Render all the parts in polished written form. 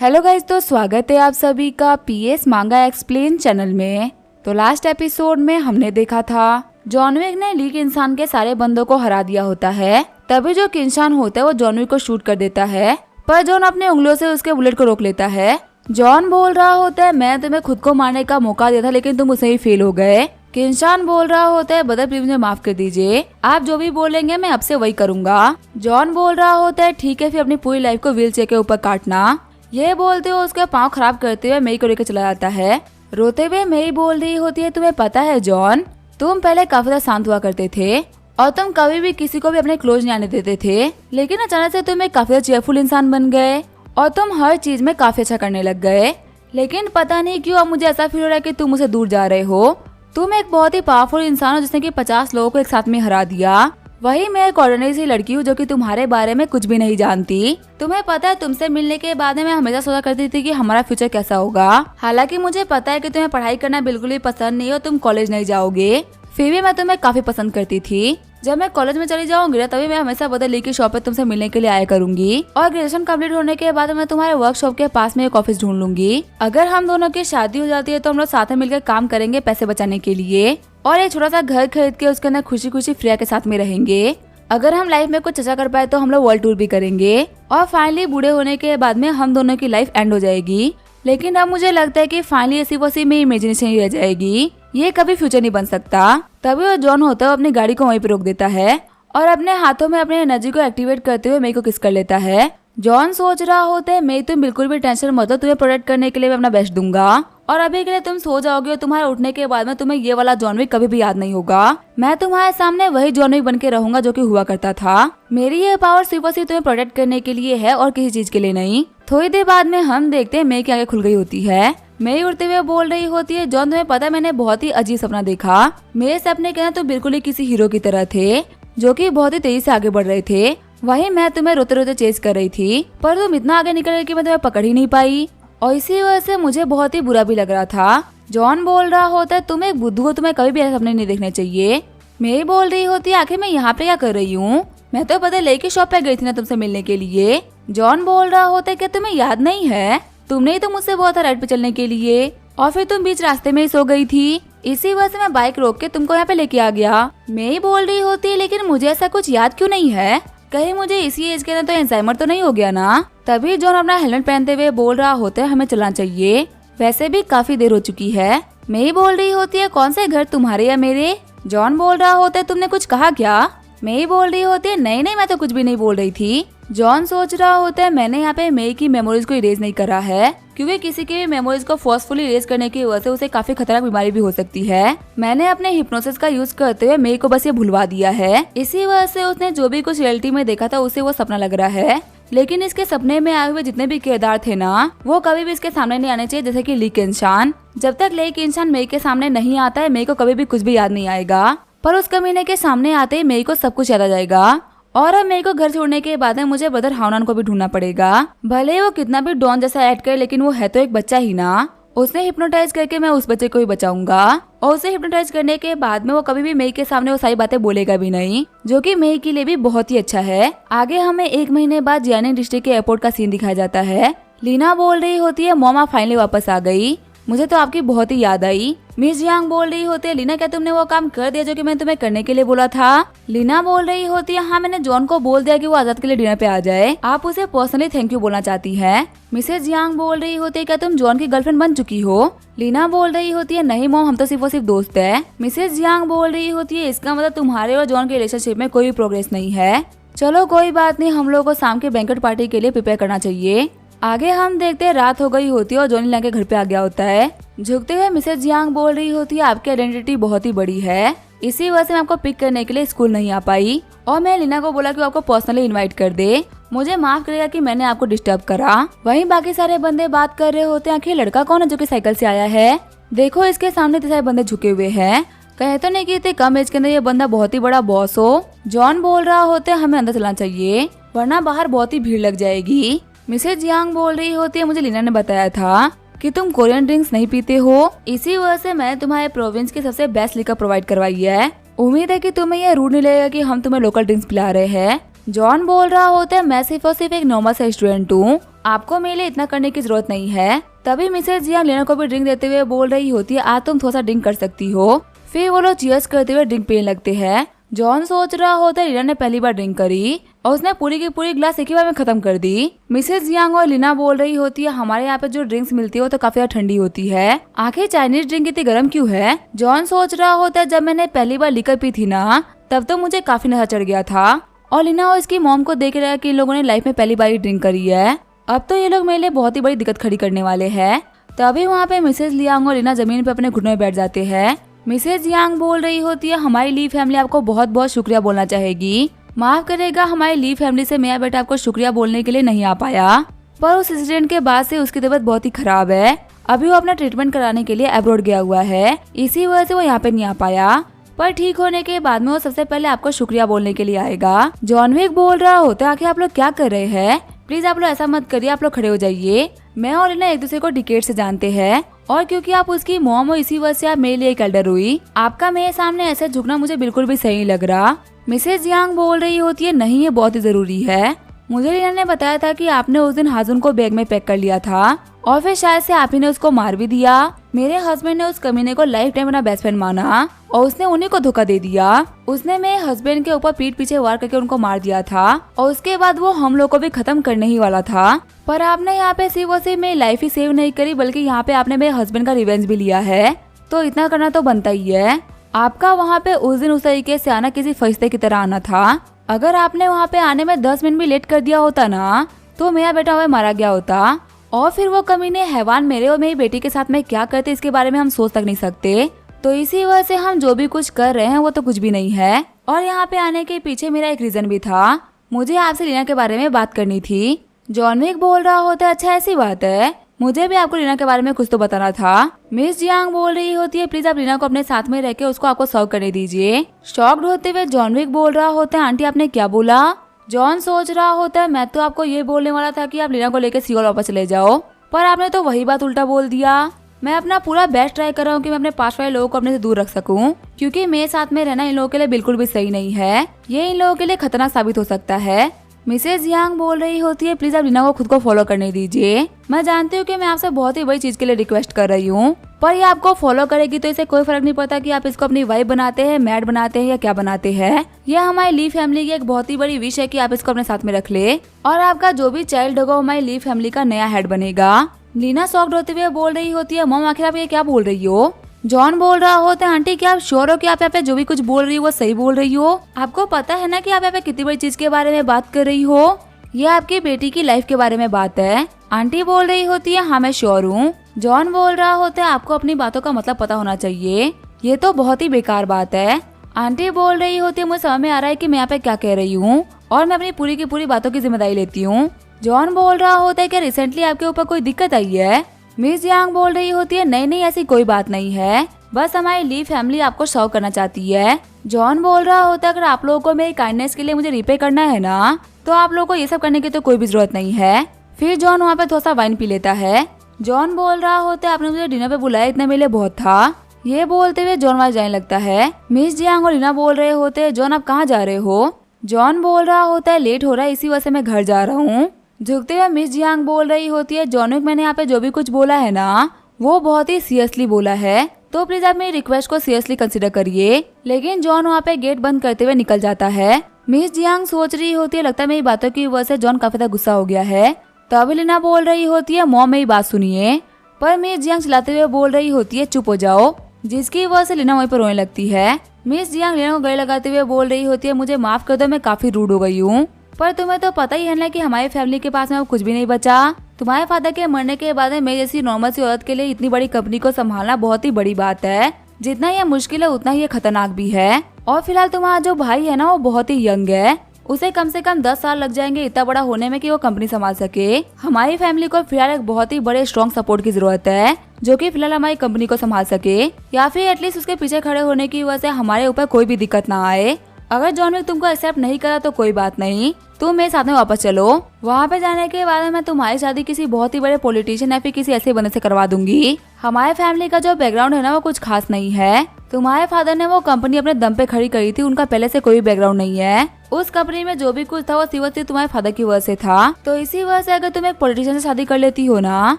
Hello guys, तो स्वागत है आप सभी का पीएस मांगा एक्सप्लेन चैनल में। तो लास्ट एपिसोड में हमने देखा था जॉन विक ने ली किंग-सान के सारे बंदों को हरा दिया होता है। तभी जो किंग-सान होता है वो जॉन विक को शूट कर देता है, पर जॉन अपने उंगलियों से उसके बुलेट को रोक लेता है। जॉन बोल रहा होता है मैं तुम्हें खुद को मारने का मौका दिया था लेकिन तुम उससे ही फेल हो गए। किंग-सान बोल रहा होता है ब्रदर प्लीज मुझे माफ कर दीजिए, आप जो भी बोलेंगे मैं अब से वही करूंगा। जॉन बोल रहा होता है ठीक है फिर अपनी पूरी लाइफ को व्हील चेयर के ऊपर काटना। ये बोलते हुए उसके पाँव खराब करते हुए मेई को लेकर चला जाता है। रोते हुए मेई बोल रही होती है तुम्हें पता है जॉन, तुम पहले काफी ज्यादा शांत हुआ करते थे और तुम कभी भी किसी को भी अपने क्लोज नहीं आने देते थे, लेकिन अचानक से तुम एक काफी ज्यादा चेयरफुल इंसान बन गए और तुम हर चीज में काफी अच्छा करने लग गए। लेकिन पता नहीं क्यों अब मुझे ऐसा फील हो रहा है कि तुम मुझसे दूर जा रहे हो। तुम एक बहुत ही पावरफुल इंसान हो जिसने कि 50 लोगों को एक साथ में हरा दिया। वही मैं एक ऑर्डिनरी सी लड़की हूँ जो कि तुम्हारे बारे में कुछ भी नहीं जानती। तुम्हें पता है तुमसे मिलने के बाद मैं हमेशा सोचा करती थी कि हमारा फ्यूचर कैसा होगा। हालांकि मुझे पता है कि तुम्हें पढ़ाई करना बिल्कुल भी पसंद नहीं है और तुम कॉलेज नहीं जाओगे, फिर भी मैं तुम्हें काफी पसंद करती थी। जब मैं कॉलेज में चली जाऊंगी ना तभी मैं हमेशा बदली की शॉप पे तुमसे मिलने के लिए आया करूंगी और ग्रेजुएशन कंप्लीट होने के बाद मैं तुम्हारे वर्कशॉप के पास में एक ऑफिस ढूंढ लूंगी। अगर हम दोनों की शादी हो जाती है तो हम लोग साथ में मिलकर काम करेंगे पैसे बचाने के लिए और एक छोटा सा घर खरीद के उसके अंदर खुशी खुशी फ्रिया के साथ में रहेंगे। अगर हम लाइफ में कुछ अच्छा कर पाए तो हम लोग वर्ल्ड टूर भी करेंगे और फाइनली बूढ़े होने के बाद में हम दोनों की लाइफ एंड हो जाएगी। लेकिन अब मुझे लगता है कि फाइनली ऐसी वसी में इमेजिनेशन ही रह जाएगी, ये कभी फ्यूचर नहीं बन सकता। तभी वो जॉन होता है अपनी गाड़ी को वहीं पे रोक देता है और अपने हाथों में अपने एनर्जी को एक्टिवेट करते हुए मेई को किस कर लेता है। जॉन सोच रहा होता है मेई तुम बिल्कुल भी टेंशन मत लो, तुम्हें प्रोटेक्ट करने के लिए मैं अपना बेस्ट दूंगा और अभी के लिए तुम सो जाओगे और तुम्हारे उठने के बाद में तुम्हें ये वाला जॉन विक कभी भी याद नहीं होगा। मैं तुम्हारे सामने वही जॉन विक बन के रहूंगा जो कि हुआ करता था। मेरी ये पावर सिर्फ और सिर्फ तुम्हें प्रोटेक्ट करने के लिए है और किसी चीज के लिए नहीं। थोड़ी देर बाद में हम देखते हैं मेई की आंखें खुल गई होती है। मेई उड़ते हुए बोल रही होती है जॉन तुम्हें पता है मैंने बहुत ही अजीब सपना देखा। मेरे सपने के ना तो बिल्कुल ही किसी हीरो की तरह थे जो कि बहुत ही तेजी से आगे बढ़ रहे थे। वहीं मैं तुम्हें रोते रोते चेस कर रही थी पर तुम इतना आगे निकल गए कि मैं तुम्हें पकड़ ही नहीं पाई और इसी वजह से मुझे बहुत ही बुरा भी लग रहा था। जॉन बोल रहा होता है तुम एक बुद्धू हो, तुम्हें कभी भी ऐसे सपने नहीं देखने चाहिए। मेई बोल रही होती है आखिर मैं यहाँ पे क्या कर रही हूँ, मैं तो पता लेके शॉप पे गई थी ना तुमसे मिलने के लिए। जॉन बोल रहा होता है कि तुम्हें याद नहीं है, तुमने ही तो मुझसे बोला था राइड पे चलने के लिए और फिर तुम बीच रास्ते में ही सो गई थी, इसी वजह से मैं बाइक रोक के तुमको यहाँ पे लेके आ गया। मेई बोल रही होती है लेकिन मुझे ऐसा कुछ याद क्यों नहीं है, कहीं मुझे इसी एज के अंदर तो एल्जाइमर तो नहीं हो गया ना। तभी जॉन अपना हेलमेट पहनते हुए बोल रहा होता है हमें चलना चाहिए, वैसे भी काफी देर हो चुकी है। मेई बोल रही होती है कौन से घर तुम्हारे या मेरे। जॉन बोल रहा होता है तुमने कुछ कहा क्या। मेई बोल रही होती है नहीं नहीं मैं तो कुछ भी नहीं बोल रही थी। जॉन सोच रहा होता है मैंने यहाँ पे मेई की मेमोरीज को इरेज नहीं करा है क्योंकि किसी की भी मेमोरीज को फोर्सफुली इरेज करने की वजह से उसे काफी खतरनाक बीमारी भी हो सकती है। मैंने अपने हिप्नोसिस का यूज करते हुए मेई को बस ये भुलवा दिया है, इसी वजह से उसने जो भी कुछ रियलिटी में देखा था उसे वो सपना लग रहा है। लेकिन इसके सपने में आए हुए जितने भी किरदार थे ना वो कभी भी इसके सामने नहीं आने चाहिए, जैसे कि ली किंग-सान। जब तक ली किंग-सान मेई के सामने नहीं आता है मेई को कभी भी कुछ भी याद नहीं आएगा, पर उस कमीने के सामने आते ही मेई को सब कुछ याद आ जाएगा। और अब मेई को घर छोड़ने के बाद में मुझे ब्रदर हाउनान को भी ढूंढना पड़ेगा। भले ही वो कितना भी डॉन जैसा एक्ट करे लेकिन वो है तो एक बच्चा ही ना। उसने हिप्नोटाइज करके मैं उस बच्चे को ही बचाऊंगा और उसे हिप्नोटाइज करने के बाद में वो कभी भी मेई के सामने वो सारी बातें बोलेगा भी नहीं, जो कि मेई के लिए भी बहुत ही अच्छा है। आगे हमें 1 महीने बाद जियानिंग डिस्ट्रिक्ट के एयरपोर्ट का सीन दिखाया जाता है। लीना बोल रही होती है मॉम आप फाइनली वापस आ गई, मुझे तो आपकी बहुत ही याद आई। मिस यांग बोल रही होती है लीना क्या तुमने वो काम कर दिया जो कि मैंने तुम्हें करने के लिए बोला था। लीना बोल रही होती है हाँ मैंने जॉन को बोल दिया कि वो आजाद के लिए डिनर पे आ जाए, आप उसे पर्सनली थैंक यू बोलना चाहती हैं। मिसेज यांग बोल रही होती है क्या तुम जॉन की गर्लफ्रेंड बन चुकी हो। लीना बोल रही होती है नहीं मॉम हम तो सिर्फ और सिर्फ दोस्त है। मिसेज यांग बोल रही होती है इसका मतलब तुम्हारे और जॉन के रिलेशनशिप में कोई प्रोग्रेस नहीं है। चलो कोई बात नहीं, हम लोग को शाम के बैंकेट पार्टी के लिए प्रिपेयर करना चाहिए। आगे हम देखते हैं रात हो गई होती है और जॉनी लीना के घर पे आ गया होता है। झुकते हुए मिसेज यांग बोल रही होती है आपकी आइडेंटिटी बहुत ही बड़ी है, इसी वजह से मैं आपको पिक करने के लिए स्कूल नहीं आ पाई और मैं लीना को बोला कि वो आपको पर्सनली इनवाइट कर दे, मुझे माफ करेगा कि मैंने आपको डिस्टर्ब करा। वहीं बाकी सारे बंदे बात कर रहे होते हैं आखिर लड़का कौन है जो कि साइकिल से आया है। देखो इसके सामने इतने सारे बंदे झुके हुए हैं, कहे तो नहीं कि इतने कम एज के अंदर ये बंदा बहुत ही बड़ा बॉस हो। जॉन बोल रहा होता है हमें अंदर चलना चाहिए वरना बाहर बहुत ही भीड़ लग जाएगी। मिसेज यांग बोल रही होती है मुझे लीना ने बताया था कि तुम कोरियन ड्रिंक्स नहीं पीते हो, इसी वजह से मैंने तुम्हारे प्रोविंस की सबसे बेस्ट लिकर प्रोवाइड करवाई है। उम्मीद है कि तुम्हें यह रूड नहीं लगेगा कि हम तुम्हें लोकल ड्रिंक्स पिला रहे हैं। जॉन बोल रहा होता है मैं सिर्फ और सिर्फ एक नॉर्मल सा स्टूडेंट हूँ आपको मेरे लिए इतना करने की जरूरत नहीं है। तभी मिसेज जियांग लीना को भी ड्रिंक देते हुए बोल रही होती है, आज तुम थोड़ा सा ड्रिंक कर सकती हो। फिर वो लोग चीयर्स करते हुए ड्रिंक पीने लगते हैं। जॉन सोच रहा होता है लीना ने पहली बार ड्रिंक करी और उसने पूरी की पूरी ग्लास एक ही बार में खत्म कर दी। मिसेज जियांग और लीना बोल रही होती है, हमारे यहाँ पे जो ड्रिंक्स मिलती है वो तो काफी ज्यादा ठंडी होती है, आखिर चाइनीज ड्रिंक इतनी गर्म क्यों है। जॉन सोच रहा होता है, जब मैंने पहली बार लिकर पी थी ना, तब तो मुझे काफी नशा चढ़ गया था। और लीना और इसकी मॉम को देख रहा है कि इन लोगों ने लाइफ में पहली बार ड्रिंक करी है, अब तो ये लोग मेरे लिए बहुत ही बड़ी दिक्कत खड़ी करने वाले हैं। तभी वहाँ पे मिसेज लियांग और लीना जमीन पे अपने घुटनों में बैठ जाते हैं। मिसेज जियांग बोल रही होती है, हमारी ली फैमिली आपको बहुत बहुत शुक्रिया बोलना चाहेगी, माफ करेगा हमारी ली फैमिली से मेरा बेटा आपको शुक्रिया बोलने के लिए नहीं आ पाया, पर उस इंसिडेंट के बाद से उसकी तबीयत बहुत ही खराब है। अभी वो अपना ट्रीटमेंट कराने के लिए अब्रॉड गया हुआ है, इसी वजह से वो यहाँ पे नहीं आ पाया, पर ठीक होने के बाद में वो सबसे पहले आपको शुक्रिया बोलने के लिए आएगा। जॉन विक बोल रहा होता है, आखिर आप लोग क्या कर रहे हैं, प्लीज आप लोग ऐसा मत करिए, आप लोग खड़े हो जाइए। मैं और लीना एक दूसरे को डिकेड से जानते हैं और क्योंकि आप उसकी मॉम हो इसी वजह से आप मेरे लिए एक एल्डर हुई, आपका मेरे सामने ऐसे झुकना मुझे बिल्कुल भी सही लग रहा। मिसेज जियांग बोल रही होती है, नहीं ये बहुत ही जरूरी है, मुझे लीना ने बताया था कि आपने उस दिन हाजुन को बैग में पैक कर लिया था और फिर शायद से आप ही ने उसको मार भी दिया। मेरे हस्बैंड ने उस कमीने को लाइफ टाइम अपना बेस्ट फ्रेंड माना और उसने उन्हीं को धोखा दे दिया। उसने मेरे हस्बैंड के ऊपर पीठ पीछे वार करके उनको मार दिया था और उसके बाद वो हम लोग को भी खत्म करने ही वाला था, पर आपने यहाँ पे सिर्फ और सिर्फ मेरी लाइफ ही सेव नहीं करी बल्कि यहाँ पे आपने मेरे हस्बैंड का रिवेंज भी लिया है, तो इतना करना तो बनता ही है। आपका वहाँ पे उस दिन उस तरीके से आना किसी फरिश्ते की तरह आना था, अगर आपने वहाँ पे आने में 10 मिनट भी लेट कर दिया होता ना, तो मेरा बेटा वह मारा गया होता और फिर वो कमीने हैवान मेरे और मेरी बेटी के साथ में क्या करते इसके बारे में हम सोच तक नहीं सकते। तो इसी वजह से हम जो भी कुछ कर रहे हैं वो तो कुछ भी नहीं है। और यहाँ पे आने के पीछे मेरा एक रीजन भी था, मुझे आपसे लीना के बारे में बात करनी थी। जॉन विक बोल रहा होता है, अच्छा ऐसी बात है, मुझे भी आपको लीना के बारे में कुछ तो बताना था। मिस जियांग बोल रही होती है, प्लीज आप लीना को अपने साथ में रह के उसको आपको सर्व करने दीजिए। शॉक्ड होते हुए जॉन विक बोल रहा होता है, आंटी आपने क्या बोला। जॉन सोच रहा होता है, मैं तो आपको ये बोलने वाला था कि आप लीना को लेकर सियोल वापस चले जाओ, पर आपने तो वही बात उल्टा बोल दिया। मैं अपना पूरा बेस्ट ट्राई कर रहा हूँ कि मैं अपने पास वाले लोगों को अपने से दूर रख सकूं, क्योंकि मेरे साथ में रहना इन लोगों के लिए बिल्कुल भी सही नहीं है, ये इन लोगों के लिए खतरनाक साबित हो सकता है। मिसेज जियांग बोल रही होती है, प्लीज आप लीना को खुद को फॉलो करने दीजिए। मैं जानती हूँ कि मैं आपसे बहुत ही बड़ी चीज के लिए रिक्वेस्ट कर रही हूँ, पर ये आपको फॉलो करेगी तो इसे कोई फर्क नहीं पड़ता कि आप इसको अपनी वाइफ बनाते हैं, मैड बनाते हैं या क्या बनाते हैं। यह हमारी ली फैमिली की एक बहुत ही बड़ी विश है कि आप इसको अपने साथ में रख ले और आपका जो भी चाइल्ड होगा हमारी ली फैमिली का नया हेड बनेगा। लीना शॉक्ड होते हुए बोल रही होती है, मॉम आखिर आप ये क्या बोल रही हो। जॉन बोल रहा होता है, आंटी क्या आप श्योर हो कि आप यहाँ पे जो भी कुछ बोल रही हो वो सही बोल रही हो। आपको पता है ना कि आप यहाँ पे कितनी बड़ी चीज के बारे में बात कर रही हो, ये आपकी बेटी की लाइफ के बारे में बात है। आंटी बोल रही होती है, हाँ मैं श्योर हूँ। जॉन बोल रहा होता है, आपको अपनी बातों का मतलब पता होना चाहिए, ये तो बहुत ही बेकार बात है। आंटी बोल रही होती है, मुझे समझ में आ रहा है कि मैं यहाँ पे क्या कह रही हूँ और मैं अपनी पूरी की पूरी बातों की जिम्मेदारी लेती हूँ। जॉन बोल रहा होता है, क्या रिसेंटली आपके ऊपर कोई दिक्कत आई है। मिस जियांग बोल रही होती है, नहीं नहीं ऐसी कोई बात नहीं है, बस हमारी ली फैमिली आपको सर्व करना चाहती है। जॉन बोल रहा होता है, अगर आप लोगों को मेरी काइंडनेस के लिए मुझे रिपे करना है ना, तो आप लोगों को ये सब करने की तो कोई भी जरूरत नहीं है। फिर जॉन वहाँ पे थोड़ा सा वाइन पी लेता है। जॉन बोल रहा होता है, आपने मुझे डिनर पे बुलाया, इतने मेरे लिए बहुत था। ये बोलते हुए जॉन वहाँ जाने लगता है। मिस जियांग और लीना बोल रहे होते हैं, जॉन आप कहाँ जा रहे हो। जॉन बोल रहा होता है, लेट हो रहा है इसी वजह से मैं घर जा रहा हूँ। झुकते हुए मिस जियांग बोल रही होती है, जॉन विक मैंने यहाँ पे जो भी कुछ बोला है ना वो बहुत ही सीरियसली बोला है, तो प्लीज आप मेरी रिक्वेस्ट को सीरियसली कंसिडर करिए। लेकिन जॉन वहाँ पे गेट बंद करते हुए निकल जाता है। मिस जियांग सोच रही होती है, लगता है मेरी बातों की वजह से जॉन काफी ज्यादा गुस्सा हो गया है। तभी लीना बोल रही होती है, मॉम मेरी बात सुनिए, पर मिस जियांग चिल्लाते हुए बोल रही होती है, चुप हो जाओ, जिसकी वजह से लीना वहीं पर रोने लगती है। मिस जियांग लीना को गले लगाते हुए बोल रही होती है, मुझे माफ कर दो, मैं काफी रूड हो गई हूँ, पर तुम्हें तो पता ही है ना कि हमारी फैमिली के पास में अब कुछ भी नहीं बचा। तुम्हारे फादर के मरने के बाद में मेरी जैसी नॉर्मल सी औरत के लिए इतनी बड़ी कंपनी को संभालना बहुत ही बड़ी बात है। जितना ये मुश्किल है उतना ही ये खतरनाक भी है। और फिलहाल तुम्हारा जो भाई है ना वो बहुत ही यंग है, उसे कम से कम 10 साल लग जाएंगे इतना बड़ा होने में कि वो कंपनी संभाल सके। हमारी फैमिली को फिलहाल एक बहुत ही बड़े स्ट्रॉन्ग सपोर्ट की जरूरत है, जो कि फिलहाल हमारी कंपनी को संभाल सके, या फिर एटलीस्ट उसके पीछे खड़े होने की वजह से हमारे ऊपर कोई भी दिक्कत ना आए। अगर जॉन विक तुमको एक्सेप्ट नहीं करा तो कोई बात नहीं, तुम मेरे साथ में वापस चलो। वहाँ पे जाने के बाद मैं तुम्हारी शादी किसी बहुत ही बड़े पॉलिटिशियन या फिर किसी ऐसे बंदे से करवा दूंगी। हमारे फैमिली का जो बैकग्राउंड है ना वो कुछ खास नहीं है। तुम्हारे फादर ने वो कंपनी अपने दम पे खड़ी करी थी, उनका पहले से कोई बैकग्राउंड नहीं है। उस कंपनी में जो भी कुछ था वो सिर्फ तुम्हारे फादर की वजह से था। तो इसी वजह से अगर तुम एक पॉलिटिशियन से शादी कर लेती हो ना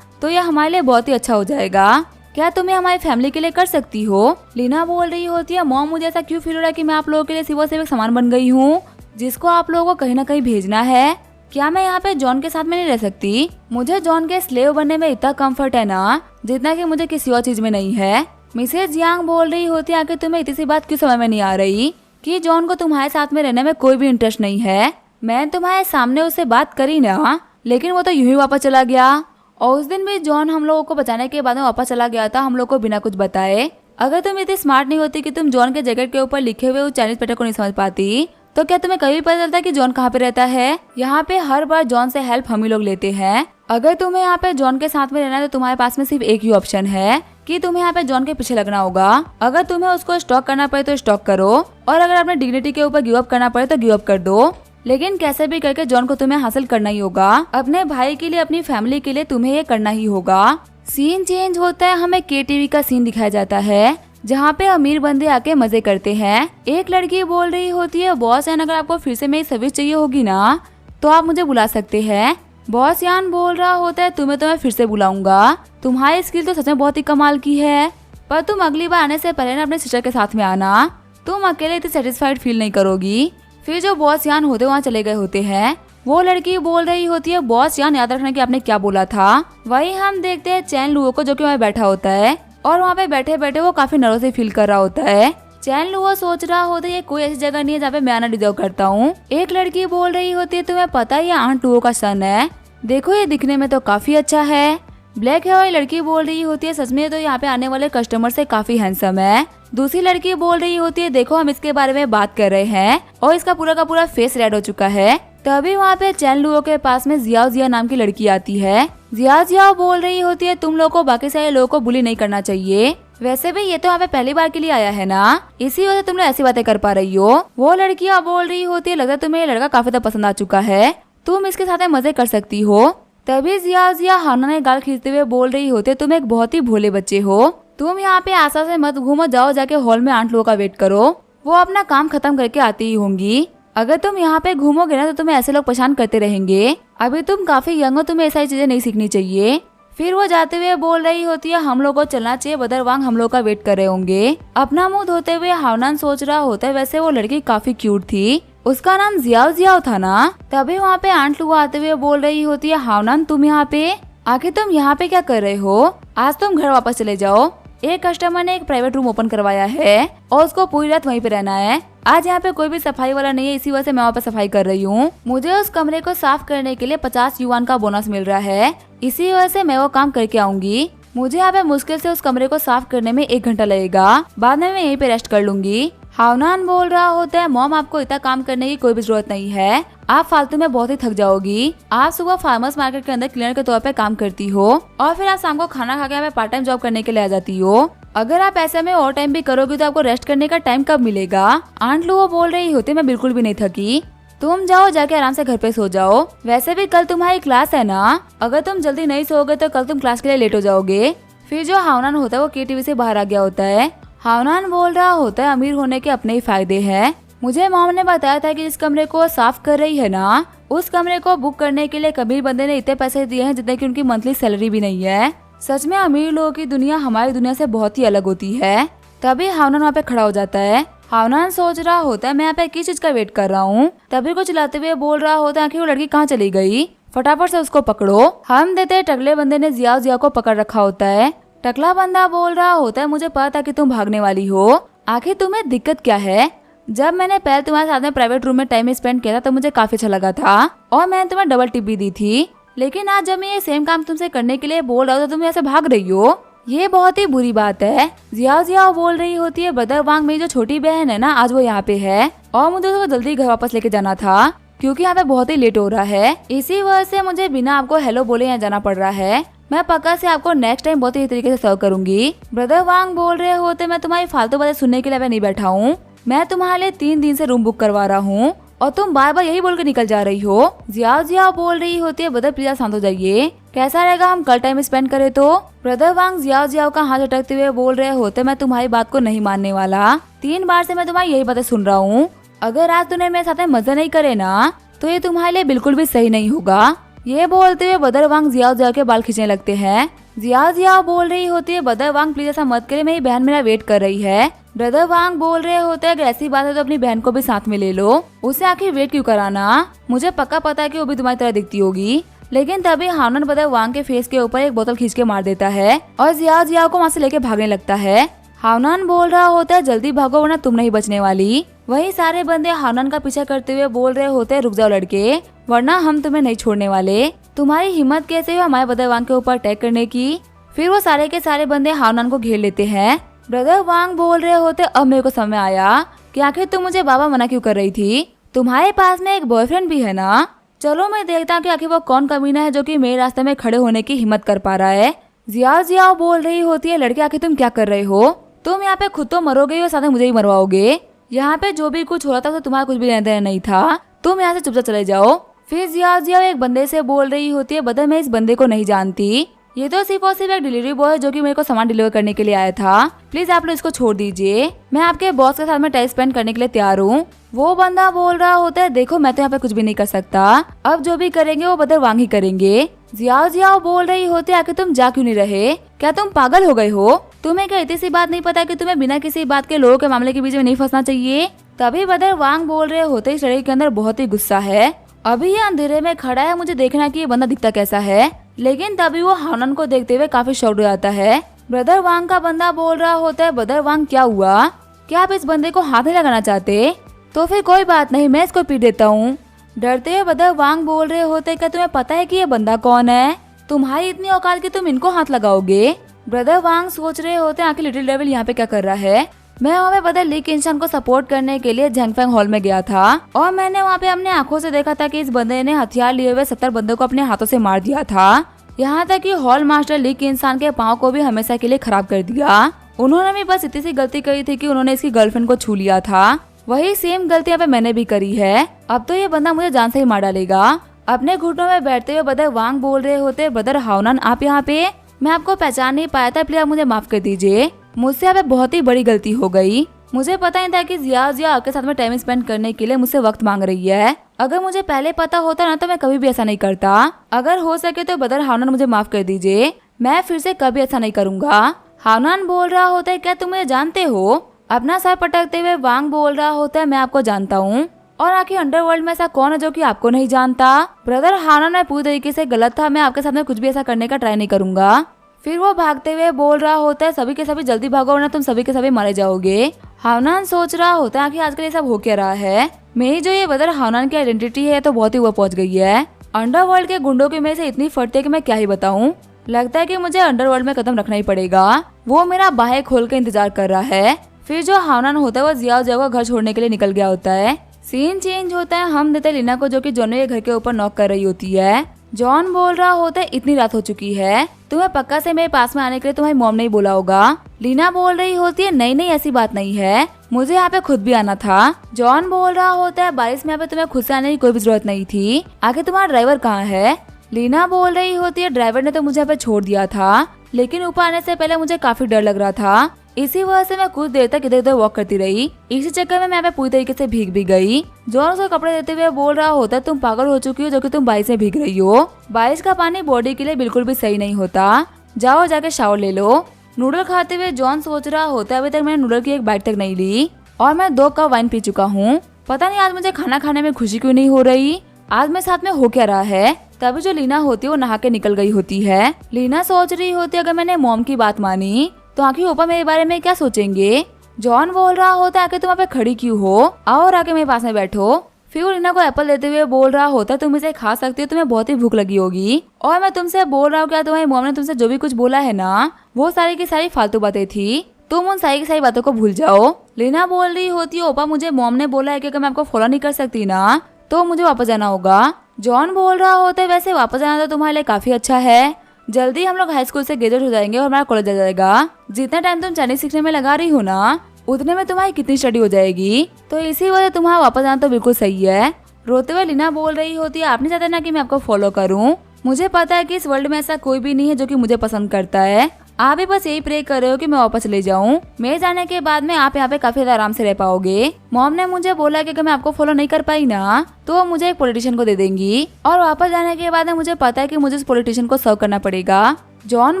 तो ये हमारे लिए बहुत ही अच्छा हो जाएगा। क्या तुम्हें हमारी फैमिली के लिए कर सकती हो? लीना बोल रही होती है, मॉम मुझे ऐसा क्यों फील हो रहा है कि मैं आप लोगों के लिए सिर्फ एक सामान बन गई हूँ जिसको आप लोगों को कहीं ना कहीं भेजना है। क्या मैं यहाँ पे जॉन के साथ में नहीं रह सकती? मुझे जॉन के स्लेव बनने में इतना कंफर्ट है ना जितना कि मुझे किसी और चीज में नहीं है। मिसेज यांग बोल रही होती है, आखिर तुम्हें इतनी सी बात क्यों समझ में नहीं आ रही कि जॉन को तुम्हारे साथ में रहने में कोई भी इंटरेस्ट नहीं है। मैं तुम्हारे सामने उससे बात करी ना, लेकिन वो तो यूं ही वापस चला गया। और उस दिन भी जॉन हम लोगों को बचाने के बाद में वापस चला गया था, हम लोग को बिना कुछ बताए। अगर तुम इतनी स्मार्ट नहीं होती कि तुम जॉन के जैकेट के ऊपर लिखे हुए उस चाइनीज पैटर्न को नहीं समझ पाती, तो क्या तुम्हें कभी पता चलता कि जॉन कहाँ पे रहता है? यहाँ पे हर बार जॉन से हेल्प हम ही लोग लेते हैं। अगर तुम्हें यहाँ पे जॉन के साथ में रहना है तो तुम्हारे पास में सिर्फ एक ही ऑप्शन है कि तुम्हें यहाँ पे जॉन के पीछे लगना होगा। अगर तुम्हें उसको स्टॉक करना पड़े तो स्टॉक करो, और अगर अपने डिग्निटी के ऊपर गिव अप करना पड़े तो गिव अप कर दो। लेकिन कैसे भी करके जॉन को तुम्हें हासिल करना ही होगा। अपने भाई के लिए, अपनी फैमिली के लिए तुम्हें ये करना ही होगा। सीन चेंज होता है, हमें KTV का सीन दिखाया जाता है जहाँ पे अमीर बंदे आके मजे करते हैं। एक लड़की बोल रही होती है, बॉस यान अगर आपको फिर से मेरी सर्विस चाहिए होगी ना तो आप मुझे बुला सकते हैं। बॉस यान बोल रहा होता है, तुम्हें तो मैं फिर से बुलाऊंगा, तुम्हारी स्किल तो सच में बहुत ही कमाल की है, पर तुम अगली बार आने से पहले ना अपने सिस्टर के साथ में आना, तुम अकेले इतनी सेटिस्फाइड फील नहीं करोगी। फिर जो बॉस यान होते वहाँ चले गए होते हैं। वो लड़की बोल रही होती है, बॉस यान याद रखना कि आपने क्या बोला था। वही हम देखते हैं चैन लुओ को, जो कि वहाँ बैठा होता है और वहाँ पे बैठे बैठे वो काफी नर्वस से फील कर रहा होता है। चैन लुओ सोच रहा होता है ये कोई ऐसी जगह नहीं है जहाँ पे मैं आना डिजर्व करता हूँ। एक लड़की बोल रही होती है, तुम्हें पता है ये आंट लुओ का सन है, देखो ये दिखने में तो काफी अच्छा है। ब्लैक है वाली लड़की बोल रही होती है, सच में तो यहाँ पे आने वाले कस्टमर से काफी हैंडसम है। दूसरी लड़की बोल रही होती है, देखो हम इसके बारे में बात कर रहे हैं और इसका पूरा का पूरा फेस रेड हो चुका है। तभी वहाँ पे चैन लुओ के पास में जियाओ जिया नाम की लड़की आती है। जिया जिया बोल रही होती है, तुम लोगों को बाकी सारे लोगों को बुली नहीं करना चाहिए, वैसे भी ये तो यहाँ पे पहली बार के लिए आया है ना, इसी वजह से तुम लोग ऐसी बातें कर पा रही हो। वो लड़कियाँ बोल रही होती है, लगता है तुम्हें ये लड़का काफी ज्यादा पसंद आ चुका है, तुम इसके साथ मजे कर सकती हो। तभी जिया जिया हाना ने गाल खींचते हुए बोल रही होती है, तुम एक बहुत ही भोले बच्चे हो, तुम यहाँ पे आशा से मत घूमो, जाओ जाके हॉल में आंट लोगों का वेट करो, वो अपना काम खत्म करके आती ही होंगी। अगर तुम यहाँ पे घूमोगे ना तो तुम्हें ऐसे लोग परेशान करते रहेंगे, अभी तुम काफी यंग हो, तुम्हें ऐसी चीजें नहीं सीखनी चाहिए। फिर वो जाते हुए बोल रही होती है, हम लोग को चलना चाहिए, बदरवांग हम लोग का वेट कर रहे होंगे। अपना मुंह धोते हुए हावनान सोच रहा होता है, वैसे वो लड़की काफी क्यूट थी, उसका नाम जियाओ जियाओ था ना। तभी वहाँ पे आंट लुआ आते हुए बोल रही होती है, हावनान तुम यहाँ पे, आखिर तुम यहाँ पे क्या कर रहे हो, आज तुम घर वापस चले जाओ। एक कस्टमर ने एक प्राइवेट रूम ओपन करवाया है और उसको पूरी रात वहीं पे रहना है। आज यहाँ पे कोई भी सफाई वाला नहीं है, इसी वजह से मैं वहाँ पे सफाई कर रही हूँ। मुझे उस कमरे को साफ करने के लिए 50 युआन का बोनस मिल रहा है, इसी वजह से मैं वो काम करके आऊंगी। मुझे यहाँ पे मुश्किल से उस कमरे को साफ करने में 1 घंटा लगेगा, बाद में मैं यहीं पे रेस्ट कर लूंगी। हावनान बोल रहा होता है, मॉम आपको इतना काम करने की कोई भी जरूरत नहीं है, आप फालतू में बहुत ही थक जाओगी। आप सुबह फार्मर्स मार्केट के अंदर क्लीनर के तौर पे काम करती हो और फिर आप शाम को खाना खा के हमें पार्ट टाइम जॉब करने के लिए आ जाती हो। अगर आप ऐसे में और टाइम भी करोगी तो आपको रेस्ट करने का टाइम कब मिलेगा। आंट लुओ बोल रही होती, मैं बिल्कुल भी नहीं थकी, तुम जाओ जाके आराम से घर पे सो जाओ, वैसे भी कल तुम्हारी क्लास है ना, अगर तुम जल्दी नहीं सोओगे तो कल तुम क्लास के लिए लेट हो जाओगे। फिर जो हावनान होता है वो KTV से बाहर आ गया होता है। हावनान बोल रहा होता है, अमीर होने के अपने ही फायदे हैं, मुझे मॉम ने बताया था कि जिस कमरे को साफ कर रही है ना, उस कमरे को बुक करने के लिए कबीर बंदे ने इतने पैसे दिए हैं जितने की उनकी मंथली सैलरी भी नहीं है। सच में अमीर लोगों की दुनिया हमारी दुनिया से बहुत ही अलग होती है। तभी हावनान वहाँ पे खड़ा हो जाता है। हावनान सोच रहा होता है, मैं यहाँ पे किस चीज का वेट कर रहा हूँ। तभी को चिल्लाते हुए बोल रहा होता है, आखिर वो लड़की कहाँ चली गई, फटाफट से उसको पकड़ो। हम देते हैं टकले बंदे ने जिया जिया को पकड़ रखा होता है। टकला बंदा बोल रहा होता है, मुझे पता था कि तुम भागने वाली हो, आखिर तुम्हें दिक्कत क्या है। जब मैंने पहले तुम्हारे साथ में प्राइवेट रूम में टाइम स्पेंड किया था तो मुझे काफी अच्छा लगा था और मैंने तुम्हें डबल टिप भी दी थी, लेकिन आज जब मैं ये सेम काम तुमसे करने के लिए बोल रहा हूँ तो तुम ऐसे भाग रही हो, ये बहुत ही बुरी बात है। जियाओ जियाओ बोल रही होती है, बदरवांग मेरी जो छोटी बहन है ना, आज वो यहाँ पे है और मुझे उसको जल्दी घर वापस लेके जाना था क्योंकि यहाँ पे बहुत ही लेट हो रहा है, इसी वजह से मुझे बिना आपको हेलो बोले यहाँ जाना पड़ रहा है। मैं पक्का से आपको नेक्स्ट टाइम बहुत ही तरीके से सर्व करूंगी। ब्रदर वांग बोल रहे होते, मैं तुम्हारी फालतू बातें सुनने के लिए नहीं बैठा हूँ, मैं तुम्हारे लिए 3 दिन से रूम बुक करवा रहा हूँ और तुम बार बार यही बोल के निकल जा रही हो। जियाओ जियाओ बोल रही होती है, ब्रदर प्लीज शांत हो जाइए, कैसा रहेगा हम कल टाइम स्पेंड करें तो। ब्रदर वांग जियाओ जियाओ का हाथ झटकते हुए बोल रहे होते, मैं तुम्हारी बात को नहीं मानने वाला, 3 बार से मैं तुम्हारी यही बातें सुन रहा हूँ, अगर आज तूने मेरे साथ में मजे नहीं करे ना तो ये तुम्हारे लिए बिल्कुल भी सही नहीं होगा। ये बोलते हुए बदरवांग जियाओ जियाओ के बाल खींचने लगते हैं। जियाओ जियाओ बोल रही होती है, बदरवांग प्लीज ऐसा मत करे, मेरी बहन मेरा वेट कर रही है। बदरवांग बोल रहे होते हैं, अगर ऐसी बात है तो अपनी बहन को भी साथ में ले लो, उसे आखिर वेट क्यों कराना, मुझे पक्का पता है कि वो भी तुम्हारी तरह दिखती होगी। लेकिन तभी हानन बदरवांग के फेस के ऊपर एक बोतल खींच के मार देता है और जियाओ जियाओ को वहाँ से लेके भागने लगता है। हानन बोल रहा होता है, जल्दी भागो वरना तुम नहीं बचने वाली। वही सारे बंदे हानन का पीछा करते हुए बोल रहे होते हैं, रुक जाओ लड़के, वरना हम तुम्हें नहीं छोड़ने वाले। तुम्हारी हिम्मत कैसे हुई हमारे बदरवांग के ऊपर अटैक करने की। फिर वो सारे के सारे बंदे हानन को घेर लेते हैं। बदरवांग बोल रहे होते, अब मेरे को समझ आया कि आखिर तुम मुझे बाबा मना क्यों कर रही थी। तुम्हारे पास में एक बॉयफ्रेंड भी है ना। चलो मैं देखता हूँ कि आखिर वो कौन कमीना है जो कि मेरे रास्ते में खड़े होने की हिम्मत कर पा रहा है। जियाओ जियाओ बोल रही होती है, लड़के आखिर तुम क्या कर रहे हो, तुम यहाँ पे खुद तो मरोगे और साथ में मुझे ही मरवाओगे। यहाँ पे जो भी कुछ हो रहा था तो तुम्हारा कुछ भी लेना देना नहीं था, तुम यहाँ से चुपचाप चले जाओ। फिर जियाओ जियाओ एक बंदे से बोल रही होती है, बदर मैं इस बंदे को नहीं जानती, ये तो सिर्फ और सिर्फ एक डिलीवरी बॉय है जो कि मेरे को सामान डिलीवर करने के लिए आया था, प्लीज आप लोग इसको छोड़ दीजिए, मैं आपके बॉस के साथ में टाइम स्पेंड करने के लिए तैयार हूँ। वो बंदा बोल रहा होता है, देखो मैं तो यहाँ पे कुछ भी नहीं कर सकता, अब जो भी करेंगे वो बदरवांग ही करेंगे। जियाओ जियाओ बोल रही होती है, आखिर तुम जा क्यों नहीं रहे, क्या तुम पागल हो गए हो, तुम्हें क्या इतनी सी बात नहीं पता कि तुम्हें बिना किसी बात के लोगों के मामले के बीच में नहीं फंसना चाहिए। तभी बदरवांग बोल रहे होते, इस लड़के के अंदर बहुत ही गुस्सा है, अभी ये अंधेरे में खड़ा है, मुझे देखना कि ये बंदा दिखता कैसा है। लेकिन तभी वो हानन को देखते हुए काफी शॉक्ड हो जाता है। बदरवांग का बंदा बोल रहा होता है, बदरवांग क्या हुआ, क्या आप इस बंदे को हाथ नहीं लगाना चाहते, तो फिर कोई बात नहीं मैं इसको पीट देता हूँ। डरते हुए बदरवांग बोल रहे होते, क्या तुम्हें पता है कि ये बंदा कौन है, तुम्हारी इतनी औकात कि तुम इनको हाथ लगाओगे। बदरवांग सोच रहे होते, आखिर लिटिल डेविल यहाँ पे क्या कर रहा है। मैं वहाँ पे बदर ली किंशन को सपोर्ट करने के लिए झंगफेंग हॉल में गया था और मैंने वहाँ पे अपने आंखों से देखा था कि इस बंदे ने हथियार लिए हुए 70 बंदों को अपने हाथों से मार दिया था। यहाँ तक कि हॉल मास्टर ली किंशन के पाँव को भी हमेशा के लिए खराब कर दिया। उन्होंने भी बस इतनी सी गलती करी थी कि उन्होंने इसकी गर्लफ्रेंड को छू लिया था, वही सेम गलती यहाँ पे मैंने भी करी है, अब तो ये बंदा मुझे जान से ही मार डालेगा। अपने घुटनों में बैठते हुए बदरवांग बोल रहे होते, बदर हानन आप यहाँ पे, मैं आपको पहचान नहीं पाया था, प्लीज आप मुझे माफ कर दीजिए, मुझसे यहाँ पे बहुत ही बड़ी गलती हो गई, मुझे पता नहीं था कि जियाओ जियाओ आपके साथ में टाइम स्पेंड करने के लिए मुझसे वक्त मांग रही है, अगर मुझे पहले पता होता ना तो मैं कभी भी ऐसा नहीं करता, अगर हो सके तो बदर हानन मुझे माफ कर दीजिए, मैं फिर से कभी ऐसा नहीं करूँगा। हानन बोल रहा होता है, क्या तुम मुझे जानते हो, अपना सर पटकते हुए वांग बोल रहा होता है, मैं आपको जानता हूँ, और आखिर अंडरवर्ल्ड में ऐसा कौन है जो कि आपको नहीं जानता। ब्रदर हानन मैं पूरी तरीके से गलत था, मैं आपके साथ में कुछ भी ऐसा करने का ट्राई नहीं करूंगा। फिर वो भागते हुए बोल रहा होता है, सभी के सभी जल्दी भागो वरना तुम सभी के सभी मारे जाओगे। हानन सोच रहा होता है कि आजकल ये सब हो क्या रहा है, मेरी जो ये ब्रदर हानन की आइडेंटिटी है तो बहुत ही ऊपर पहुंच गई है, अंडरवर्ल्ड के गुंडों की मेरे से इतनी फटती है कि मैं क्या ही बताऊं, लगता है कि मुझे अंडरवर्ल्ड में कदम रखना ही पड़ेगा। वो मेरा बाहें खोल के इंतजार कर रहा है। फिर जो हानन होता है वो जियाओ जियाओ को घर छोड़ने के लिए निकल गया होता है। सीन चेंज होता है, हम देते लीना को जो कि जॉन के घर के ऊपर नॉक कर रही होती है। जॉन बोल रहा होता है, इतनी रात हो चुकी है, तुम्हें पक्का से मेरे पास में आने के लिए तुम्हारी मॉम नहीं बोला होगा। लीना बोल रही होती है, नहीं नहीं ऐसी बात नहीं है, मुझे यहाँ पे खुद भी आना था। जॉन बोल रहा होता है, बारिश में यहाँ पे तुम्हें खुद से आने की कोई भी जरूरत नहीं थी, आखिर तुम्हारा ड्राइवर कहाँ है। लीना बोल रही होती है, ड्राइवर ने तो मुझे यहाँ पे छोड़ दिया था, लेकिन ऊपर आने से पहले मुझे काफी डर लग रहा था, इसी वजह से मैं कुछ देर तक इधर उधर वॉक करती रही, इसी चक्कर में मैं यहाँ पे पूरी तरीके से भीग भी गई। जॉन उसको कपड़े देते हुए बोल रहा होता है, तुम पागल हो चुकी हो जो कि तुम बारिश में भीग रही हो, बारिश का पानी बॉडी के लिए बिल्कुल भी सही नहीं होता, जाओ जाके शावर ले लो। नूडल खाते हुए जॉन सोच रहा होता है, अभी तक मैंने नूडल की एक बाइट तक नहीं ली और मैं 2 कप वाइन पी चुका हूँ, पता नहीं आज मुझे खाना खाने में खुशी क्यों नहीं हो रही, आज मेरे साथ में हो क्या रहा है। तभी जो लीना होती है वो नहा के निकल गई होती है। लीना सोच रही होती है, अगर मैंने मॉम की बात मानी तो आखिर ऊपर मेरे बारे में क्या सोचेंगे। जॉन बोल रहा होता है, आके तुम यहाँ पे खड़ी क्यों हो, आओ और आके मेरे पास में बैठो। फिर वो लीना को एप्पल देते हुए बोल रहा होता है, तुम इसे खा सकती हो, तुम्हें बहुत ही भूख लगी होगी, और मैं तुमसे बोल रहा हूँ क्या तुम्हारी मॉम ने तुमसे जो भी कुछ बोला है ना वो सारी की सारी फालतू बातें थी, तुम उन सारी की सारी बातों को भूल जाओ। लीना बोल रही होती है, ओपा मुझे मॉम ने बोला है कि अगर मैं आपको फॉलो नहीं कर सकती ना तो मुझे वापस जाना होगा। जॉन बोल रहा होता है, वैसे वापस जाना तो तुम्हारे लिए काफी अच्छा है, जल्दी हम लोग हाई स्कूल से ग्रेजुएट हो जाएंगे और हमारा कॉलेज आ जाएगा, जितना टाइम तुम चाइनीज सीखने में लगा रही हो ना उतने में तुम्हारी कितनी स्टडी हो जाएगी, तो इसी वजह तुम्हारा वापस आना तो बिल्कुल सही है। रोते हुए लीना बोल रही होती है, आप नहीं चाहते ना कि मैं आपको फॉलो करूं, मुझे पता है कि इस वर्ल्ड में ऐसा कोई भी नहीं है जो कि मुझे पसंद करता है, आप भी बस यही प्रे कर रहे हो कि मैं वापस चले जाऊँ। मेरे जाने के बाद में आप यहाँ पे काफी ज्यादा आराम से रह पाओगे। मॉम ने मुझे बोला कि अगर मैं आपको फॉलो नहीं कर पाई ना तो वो मुझे एक पॉलिटिशियन को दे देंगी और वापस जाने के बाद में मुझे पता है कि मुझे उस पॉलिटिशियन को सर्व करना पड़ेगा। जॉन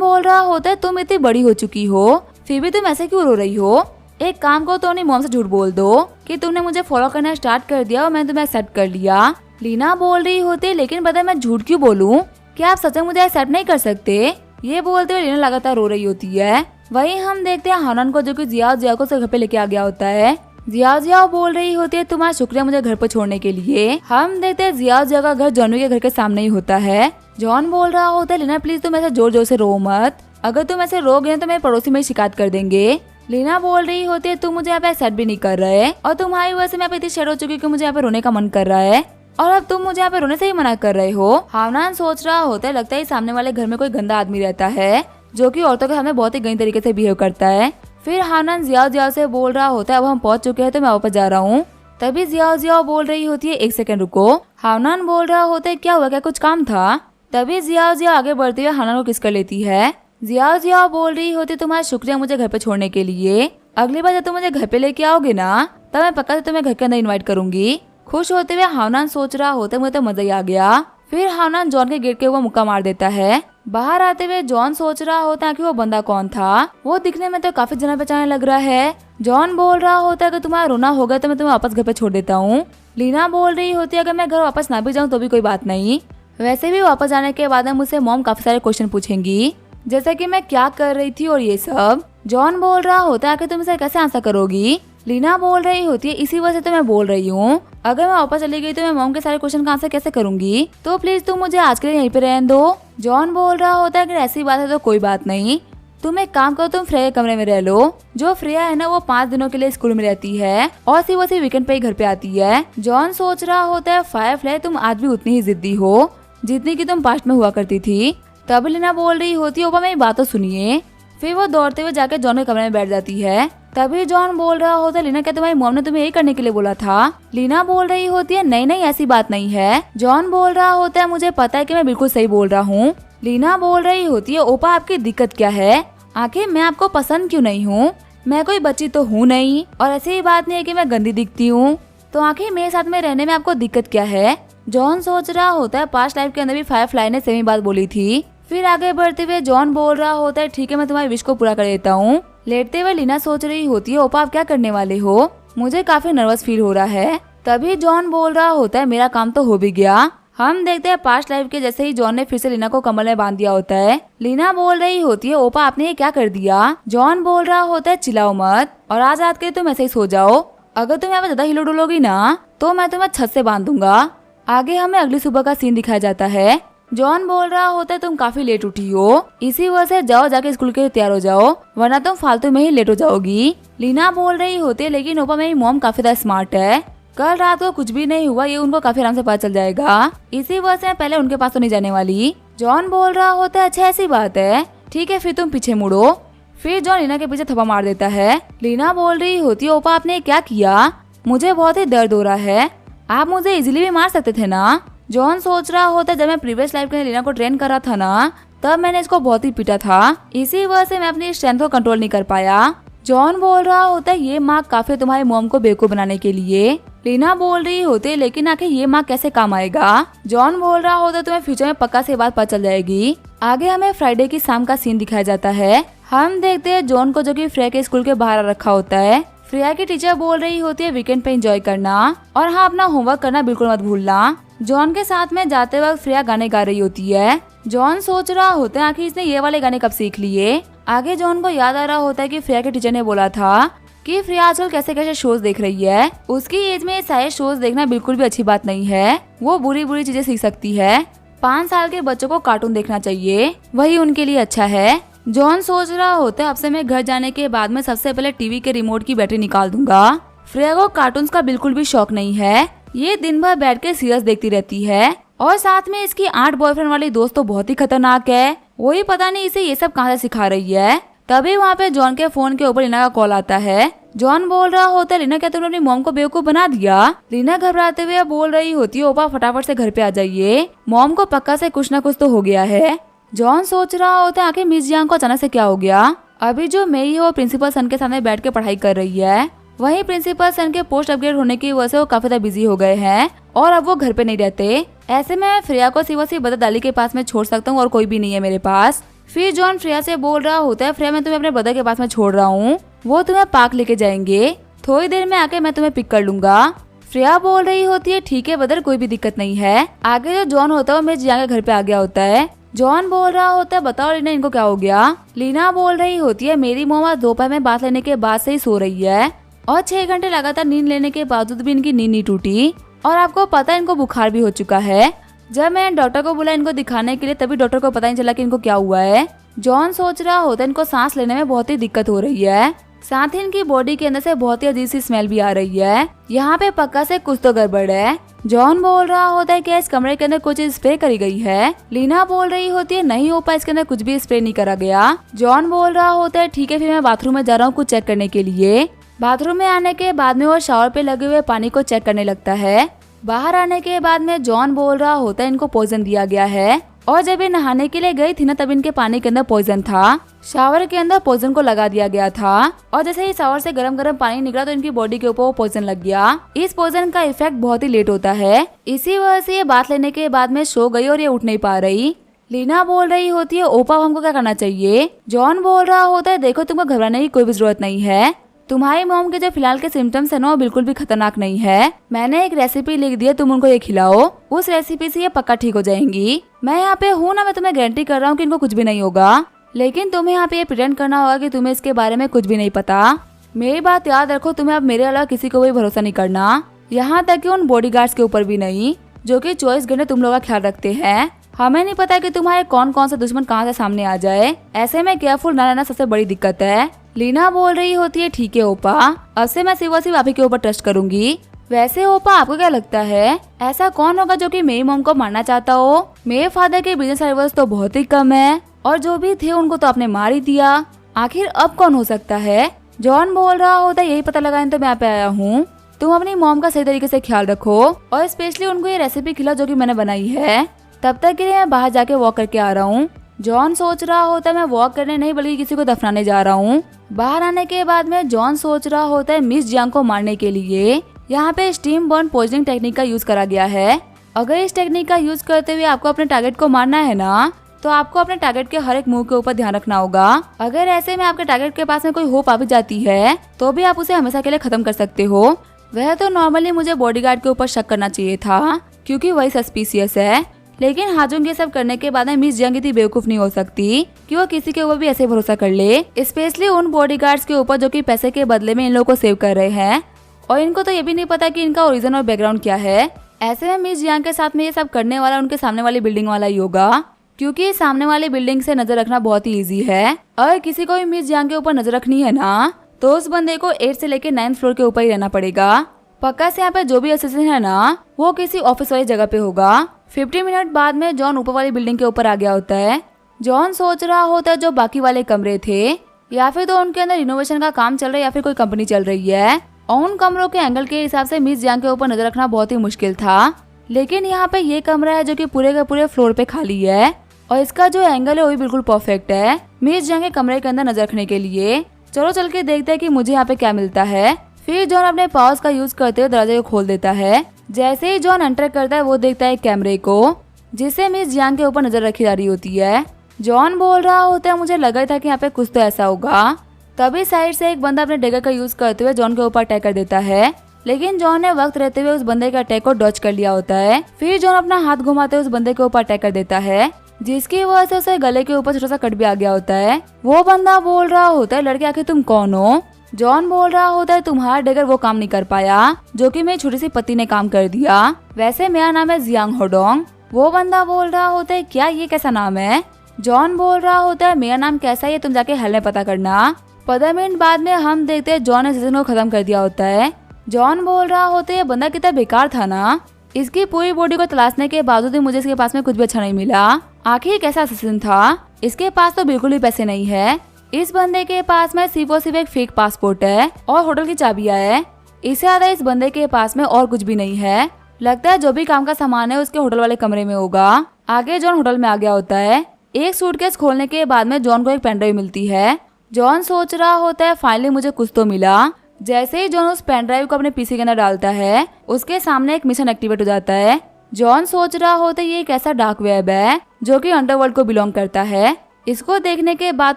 बोल रहा होता है तुम इतनी बड़ी हो चुकी हो फिर भी तुम ऐसे क्यों रो रही हो? एक काम को तो अपनी मॉम से झूठ बोल दो कि तुमने मुझे फॉलो करना स्टार्ट कर दिया और मैंने तुम्हें एक्सेप्ट कर लिया। लीना बोल रही होती है लेकिन पता है मैं झूठ क्यों बोलूं? क्या आप सच में मुझे एक्सेप्ट नहीं कर सकते? ये बोलते हुए लीना लगातार रो रही होती है। वहीं हम देखते हैं हानन को जो कि जियाओ को घर पे लेके आ गया होता है। जियाओ बोल रही होती है तुम्हारा शुक्रिया मुझे घर पर छोड़ने के लिए। हम देखते हैं जियाओ का घर जॉनवी के घर के सामने ही होता है। जॉन बोल रहा होता है लीना प्लीज तुम ऐसे जोर जोर से रो मत, अगर तुम ऐसे रोगे तो मेरे पड़ोसी मेरी शिकायत कर देंगे। लीना बोल रही होती है तुम मुझे यहाँ पे एक्सेप्ट भी नहीं कर रहे और तुम्हारी वजह से मैं इतनी शेर हो चुकी कि मुझे यहाँ पे रोने का मन कर रहा है और अब तुम मुझे यहाँ पे रोने से ही मना कर रहे हो। हावनान सोच रहा होता है लगता है सामने वाले घर में कोई गंदा आदमी रहता है जो कि औरतों के सामने बहुत ही गंदे तरीके से बिहेव करता है। फिर हावनान जियाओ से बोल रहा होता है अब हम पहुंच चुके हैं तो मैं वापस जा रहा हूँ। तभी जियाओ बोल रही होती है 1 सेकंड रुको। हावनान बोल रहा होता है क्या हुआ, क्या कुछ काम था? तभी जियाओ आगे बढ़ते हुए हावनान को किस कर लेती है। जियाओ बोल रही होती तुम्हारा शुक्रिया मुझे घर पे छोड़ने के लिए, अगली बार जब तुम मुझे घर पे लेके आओगे ना तब मैं पक्का से तुम्हें घर के अंदर इनवाइट करूंगी। खुश होते हुए हावनान सोच रहा होता है मुझे तो मजा ही आ गया। फिर हावनान जॉन के गेट के ऊपर मुक्का मार देता है। बाहर आते हुए जॉन सोच रहा होता है कि वो बंदा कौन था, वो दिखने में तो काफी जाना पहचाने लग रहा है। जॉन बोल रहा होता है कि तुम्हारा रोना होगा तो मैं तुम्हें वापस घर पे छोड़ देता हूँ। लीना बोल रही होती है अगर मैं घर वापस ना भी जाऊँ तो भी कोई बात नहीं, वैसे भी वापस आने के बाद मुझसे मॉम काफी सारे क्वेश्चन पूछेंगी जैसे कि मैं क्या कर रही थी और ये सब। जॉन बोल रहा होता है कि तुम इसे कैसे आंसर करोगी? लीना बोल रही होती है इसी वजह से तो मैं बोल रही हूँ, अगर मैं वापस चली गई तो मैं मॉम के सारे क्वेश्चन का आंसर कैसे करूंगी, तो प्लीज तुम मुझे आज के लिए यहीं पे रहने दो। जॉन बोल रहा होता है अगर ऐसी बात है तो कोई बात नहीं, तुम एक काम करो तुम फ्रेया के कमरे में रह लो। जो फ्रेया है ना वो 5 दिनों के लिए स्कूल में रहती है और सिर्फ वो वीकेंड पे ही घर पे आती है। जॉन सोच रहा होता है फायरफ्लाई तुम आज भी उतनी ही जिद्दी हो जितनी की तुम पास्ट में हुआ करती थी। तब लीना बोल रही होती है ओपा मेरी बात तो सुनिए। फिर वो दौड़ते हुए जाकर जॉन के कमरे में बैठ जाती है। तभी जॉन बोल रहा होता है लीना क्या तुम्हारी मॉम ने तुम्हें यही करने के लिए बोला था? लीना बोल रही होती है नहीं नहीं ऐसी बात नहीं है। जॉन बोल रहा होता है मुझे पता है कि मैं बिल्कुल सही बोल रहा हूँ। लीना बोल रही होती है ओपा आपकी दिक्कत क्या है? आखिर मैं आपको पसंद क्यों नहीं हूँ? मैं कोई बच्ची तो हूँ नहीं और ऐसी ही बात नहीं है कि मैं गंदी दिखती हूँ, तो आखिर मेरे साथ में रहने में आपको दिक्कत क्या है? जॉन सोच रहा होता है पास्ट लाइफ के अंदर भी फायरफ्लाई ने सेम ही बात बोली थी। फिर आगे बढ़ते हुए जॉन बोल रहा होता है ठीक है मैं तुम्हारी विश को पूरा कर देता हूँ। लेटते हुए लीना सोच रही होती है ओपा आप क्या करने वाले हो, मुझे काफी नर्वस फील हो रहा है। तभी जॉन बोल रहा होता है मेरा काम तो हो भी गया। हम देखते हैं पास्ट लाइफ के जैसे ही जॉन ने फिर से लीना को कमल में बांध दिया होता है। लीना बोल रही होती है ओपा आपने ये क्या कर दिया? जॉन बोल रहा होता है चिल्लाओ मत और आज रात के तुम ऐसे ही सो जाओ, अगर तुम यहाँ पे ज्यादा हिलो डुलोगी ना तो मैं तुम्हें छत से बांध दूंगा। आगे हमें अगली सुबह का सीन दिखाया जाता है। जॉन बोल रहा होता है तुम काफी लेट उठी हो, इसी वजह से जाओ जाके स्कूल के लिए तैयार हो जाओ वरना तुम फालतू में ही लेट हो जाओगी। लीना बोल रही होती है लेकिन ओपा मेरी मॉम काफी ज्यादा स्मार्ट है, कल रात को कुछ भी नहीं हुआ ये उनको काफी आराम से पता चल जाएगा, इसी वजह से मैं पहले उनके पास तो नहीं जाने वाली। जॉन बोल रहा होता है अच्छा ऐसी बात है, ठीक है फिर तुम पीछे मुड़ो। फिर जॉन लीना के पीछे थप्पड़ मार देता है। लीना बोल रही होती है ओपा आपने क्या किया, मुझे बहुत ही दर्द हो रहा है, आप मुझे इजीली भी मार सकते थे ना। जॉन सोच रहा होता है जब मैं प्रीवियस लाइफ के लीना को ट्रेन कर रहा था ना तब मैंने इसको बहुत ही पीटा था, इसी वजह से मैं अपनी स्ट्रेंथ को कंट्रोल नहीं कर पाया। जॉन बोल रहा होता है ये मार्क काफी है तुम्हारी मॉम को बेवकूफ बनाने के लिए। लीना बोल रही होती है लेकिन आखिर ये मार्क कैसे काम आएगा? जॉन बोल रहा होता है तुम्हें फ्यूचर में पक्का से बात पता चल जाएगी। आगे हमें फ्राइडे की शाम का सीन दिखाया जाता है। हम देखते हैं जॉन को जो कि फ्रेया के स्कूल के बाहर रखा होता है। फ्रेया की टीचर बोल रही होती है वीकेंड पे एंजॉय करना और हाँ अपना होमवर्क करना बिल्कुल मत भूलना। जॉन के साथ में जाते वक्त फ्रेया गाने गा रही होती है। जॉन सोच रहा होता है आखिर इसने ये वाले गाने कब सीख लिए। आगे जॉन को याद आ रहा होता है कि फ्रेया के टीचर ने बोला था कि फ्रेया आजकल कैसे कैसे शोज देख रही है, उसकी एज में सारे शोज देखना बिल्कुल भी अच्छी बात नहीं है, वो बुरी बुरी चीजें सीख सकती है। 5 साल के बच्चों को कार्टून देखना चाहिए, वही उनके लिए अच्छा है। जॉन सोच रहा होता है अब से मैं घर जाने के बाद में सबसे पहले टीवी के रिमोट की बैटरी निकाल दूंगा। फ्रेया को कार्टून्स का बिल्कुल भी शौक नहीं है, ये दिन भर बैठ के सीरियस देखती रहती है और साथ में इसकी 8 बॉयफ्रेंड वाली दोस्त तो बहुत ही खतरनाक है, वही पता नहीं इसे ये सब कहाँ से सिखा रही है। तभी वहाँ पे जॉन के फोन के ऊपर लीना का कॉल आता है। जॉन बोल रहा होता है लीना क्या तुमने अपनी मॉम को बेवकूफ बना दिया? लीना घबराते हुए बोल रही होती है ओपा फटाफट से घर पे आ जाइए, मॉम को पक्का से कुछ न कुछ तो हो गया है। जॉन सोच रहा होता है आखिर मिस जियांग को अचानक से क्या हो गया। अभी जो मेई है वो प्रिंसिपल सन के सामने बैठ के पढ़ाई कर रही है। वहीं प्रिंसिपल सन के पोस्ट अपग्रेड होने की वजह से वो काफी ज्यादा बिजी हो गए हैं और अब वो घर पे नहीं रहते। ऐसे में फ्रेया को सिवा बदर दाली के पास में छोड़ सकता हूँ और कोई भी नहीं है मेरे पास। फिर जॉन फ्रेया से बोल रहा होता है, फ्रेया मैं तुम्हें अपने ब्रदर के पास में छोड़ रहा हूँ, वो तुम्हें पार्क लेके जाएंगे, थोड़ी देर में आके मैं तुम्हें पिक कर लूंगा। फ्रेया बोल रही होती है ठीक है ब्रदर, कोई भी दिक्कत नहीं है। आगे जो जॉन होता है वो मिस जियांग के घर पे आ गया होता है। जॉन बोल रहा होता है बताओ लीना इनको क्या हो गया। लीना बोल रही होती है मेरी मॉम आज दोपहर में बात लेने के बाद से ही सो रही है और 6 घंटे लगातार नींद लेने के बावजूद भी इनकी नींद नहीं टूटी और आपको पता है इनको बुखार भी हो चुका है। जब मैंने डॉक्टर को बोला इनको दिखाने के लिए तभी डॉक्टर को पता नहीं चला कि इनको क्या हुआ है। जॉन सोच रहा होता है इनको सांस लेने में बहुत ही दिक्कत हो रही है, साथ ही इनकी बॉडी के अंदर से बहुत ही अजीब सी स्मेल भी आ रही है। यहाँ पे पक्का से कुछ तो गड़बड़ है। जॉन बोल रहा होता है कि इस कमरे के अंदर कुछ स्प्रे करी गई है। लीना बोल रही होती है नहीं हो पाया, इसके अंदर कुछ भी स्प्रे नहीं करा गया। जॉन बोल रहा होता है ठीक है फिर मैं बाथरूम में जा रहा हूँ कुछ चेक करने के लिए। बाथरूम में आने के बाद में वो शावर पे लगे हुए पानी को चेक करने लगता है। बाहर आने के बाद में जॉन बोल रहा होता है इनको पॉइजन दिया गया है और जब ये नहाने के लिए गई थी ना तब इनके पानी के अंदर पॉइजन था। शावर के अंदर पॉइजन को लगा दिया गया था और जैसे ही शावर से गरम गरम पानी निकला तो इनकी बॉडी के ऊपर वो पॉइजन लग गया। इस पॉइजन का इफेक्ट बहुत ही लेट होता है, इसी वजह से ये बात लेने के बाद में सो गई और ये उठ नहीं पा रही। लीना बोल रही होती है ओपा हमको क्या करना चाहिए। जॉन बोल रहा होता है देखो तुमको घबराने की कोई भी जरूरत नहीं है, तुम्हारी मॉम के जो फिलहाल के सिम्टम्स है ना वो बिल्कुल भी खतरनाक नहीं है। मैंने एक रेसिपी लिख दी है, तुम उनको ये खिलाओ, उस रेसिपी से ये पक्का ठीक हो जाएंगी। मैं यहाँ पे हूँ ना, मैं तुम्हें गारंटी कर रहा हूँ कि इनको कुछ भी नहीं होगा, लेकिन तुम्हें यहाँ पे ये प्रिटेंड करना होगा कि तुम्हें इसके बारे में कुछ भी नहीं पता। मेरी बात याद रखो, तुम्हें अब मेरे अलावा किसी को भी भरोसा नहीं करना, यहाँ तक कि उन बॉडीगार्ड्स के ऊपर भी नहीं जो कि 24 घंटे तुम लोग का ख्याल रखते हैं। हमें नहीं पता कि तुम्हारे कौन कौन सा दुश्मन कहाँ से सामने आ जाए, ऐसे में केयरफुल न रहना सबसे बड़ी दिक्कत है। लीना बोल रही होती है ठीक है ओपा, अब से मैं सिर्फ आप ही के ऊपर ट्रस्ट करूंगी। वैसे ओपा आपको क्या लगता है ऐसा कौन होगा जो कि मेरी मॉम को मारना चाहता हो? मेरे फादर के बिजनेस राइवल्स तो बहुत ही कम है और जो भी थे उनको तो आपने मार ही दिया, आखिर अब कौन हो सकता है? जॉन बोल रहा होता है यही पता लगाने तो मैं यहाँ पे आया हूँ, तुम अपनी मॉम का सही तरीके से ख्याल रखो और स्पेशली उनको ये रेसिपी खिलाओ जो कि मैंने बनाई है। तब तक के लिए मैं बाहर जाके वॉक करके आ रहा हूँ। जॉन सोच रहा होता है मैं वॉक करने नहीं बल्कि किसी को दफनाने जा रहा हूँ। बाहर आने के बाद में जॉन सोच रहा होता है मिस जियांग को मारने के लिए यहाँ पे स्टीम बर्न पॉइजनिंग टेक्निक का यूज करा गया है। अगर इस टेक्निक का यूज करते हुए आपको अपने टारगेट को मारना है ना, तो आपको अपने टारगेट के हर एक मूव के ऊपर ध्यान रखना होगा। अगर ऐसे में आपके टारगेट के पास में कोई होप आ भी जाती है तो भी आप उसे हमेशा के लिए खत्म कर सकते हो। वह तो नॉर्मली मुझे बॉडीगार्ड के ऊपर शक करना चाहिए था क्योंकि वही सस्पिशियस है, लेकिन हाजुंग ये सब करने के बाद में मिस जियांग इतनी बेवकूफ नहीं हो सकती कि वो किसी के ऊपर भी ऐसे भरोसा कर ले, स्पेशली उन बॉडीगार्ड्स के ऊपर जो कि पैसे के बदले में इन लोगों को सेव कर रहे हैं और इनको तो ये भी नहीं पता कि इनका ओरिजिन और बैकग्राउंड क्या है। ऐसे में मिस जियांग के साथ में ये सब करने वाला उनके सामने वाली बिल्डिंग वाला ही होगा, क्योंकि सामने वाली बिल्डिंग से नजर रखना बहुत ही ईजी है। अगर किसी को भी मिस जियांग के ऊपर नजर रखनी है ना, तो उस बंदे को 8 से लेकर 9th फ्लोर के ऊपर ही रहना पड़ेगा। पक्का से यहाँ पे जो भी असिस्टेंट है ना, वो किसी ऑफिस वाली जगह पे होगा। 50 मिनट बाद में जॉन ऊपर वाली बिल्डिंग के ऊपर आ गया होता है। जॉन सोच रहा होता है जो बाकी वाले कमरे थे या फिर तो उनके अंदर रिनोवेशन का काम चल रहा है या फिर कोई कंपनी चल रही है, और उन कमरों के एंगल के हिसाब से मिस जियांग के ऊपर नजर रखना बहुत ही मुश्किल था। लेकिन यहाँ पे ये कमरा है जो कि पूरे के पूरे फ्लोर पे खाली है और इसका जो एंगल है वो भी बिल्कुल परफेक्ट है मिस जियांग के कमरे के अंदर नजर रखने के लिए। चलो चल के देखते हैं कि मुझे यहाँ पे क्या मिलता है। फिर जॉन अपने पावर्स का यूज करते हुए दरवाजे को खोल देता है। जैसे ही जॉन एंटर करता है वो देखता है कैमरे को जिससे मिस जियांग के ऊपर नजर रखी जा रही होती है। जॉन बोल रहा होता है मुझे लगा था कि यहाँ पे कुछ तो ऐसा होगा। तभी साइड से एक बंदा अपने डैगर का यूज करते हुए जॉन के ऊपर अटैक कर देता है, लेकिन जॉन ने वक्त रहते हुए उस बंदे के अटैक को डॉच कर लिया होता है। फिर जॉन अपना हाथ घुमाते हुए उस बंदे के ऊपर अटैक कर देता है, जिसकी वजह से उसे गले के ऊपर छोटा सा कट भी आ गया होता है। वो बंदा बोल रहा होता है लड़के आखिर तुम कौन हो? जॉन बोल रहा होता है तुम्हारा डैगर वो काम नहीं कर पाया जो कि मेरी छोटी सी पति ने काम कर दिया, वैसे मेरा नाम है जियांग होडोंग। वो बंदा बोल रहा होता है क्या ये कैसा नाम है? जॉन बोल रहा होता है मेरा नाम कैसा है तुम जाके हल में पता करना। 15 मिनट बाद में हम देखते हैं जॉन ने सीजन को खत्म कर दिया होता है। जॉन बोल रहा होता है ये बंदा कितना बेकार था ना, इसकी पूरी बॉडी को तलाशने के बावजूद भी मुझे इसके पास में कुछ भी अच्छा नहीं मिला। आखिर कैसा असिस्टेंट था, इसके पास तो बिल्कुल भी पैसे नहीं है। इस बंदे के पास में सिर्फ और सिर्फ एक फेक पासपोर्ट है और होटल की चाबियां है, इससे ज्यादा इस बंदे के पास में और कुछ भी नहीं है। लगता है जो भी काम का सामान है उसके होटल वाले कमरे में होगा। आगे जॉन होटल में आ गया होता है एक सूटकेस खोलने के बाद में जॉन को एक पेनड्राइव मिलती है। जॉन सोच रहा होता है फाइनली मुझे कुछ तो मिला। जैसे ही जॉन उस पेनड्राइव को अपने पीसी के अंदर डालता है, उसके सामने एक मिशन एक्टिवेट हो जाता है। जॉन सोच रहा होता है ये एक ऐसा डार्क वेब है जो कि अंडरवर्ल्ड को बिलोंग करता है। इसको देखने के बाद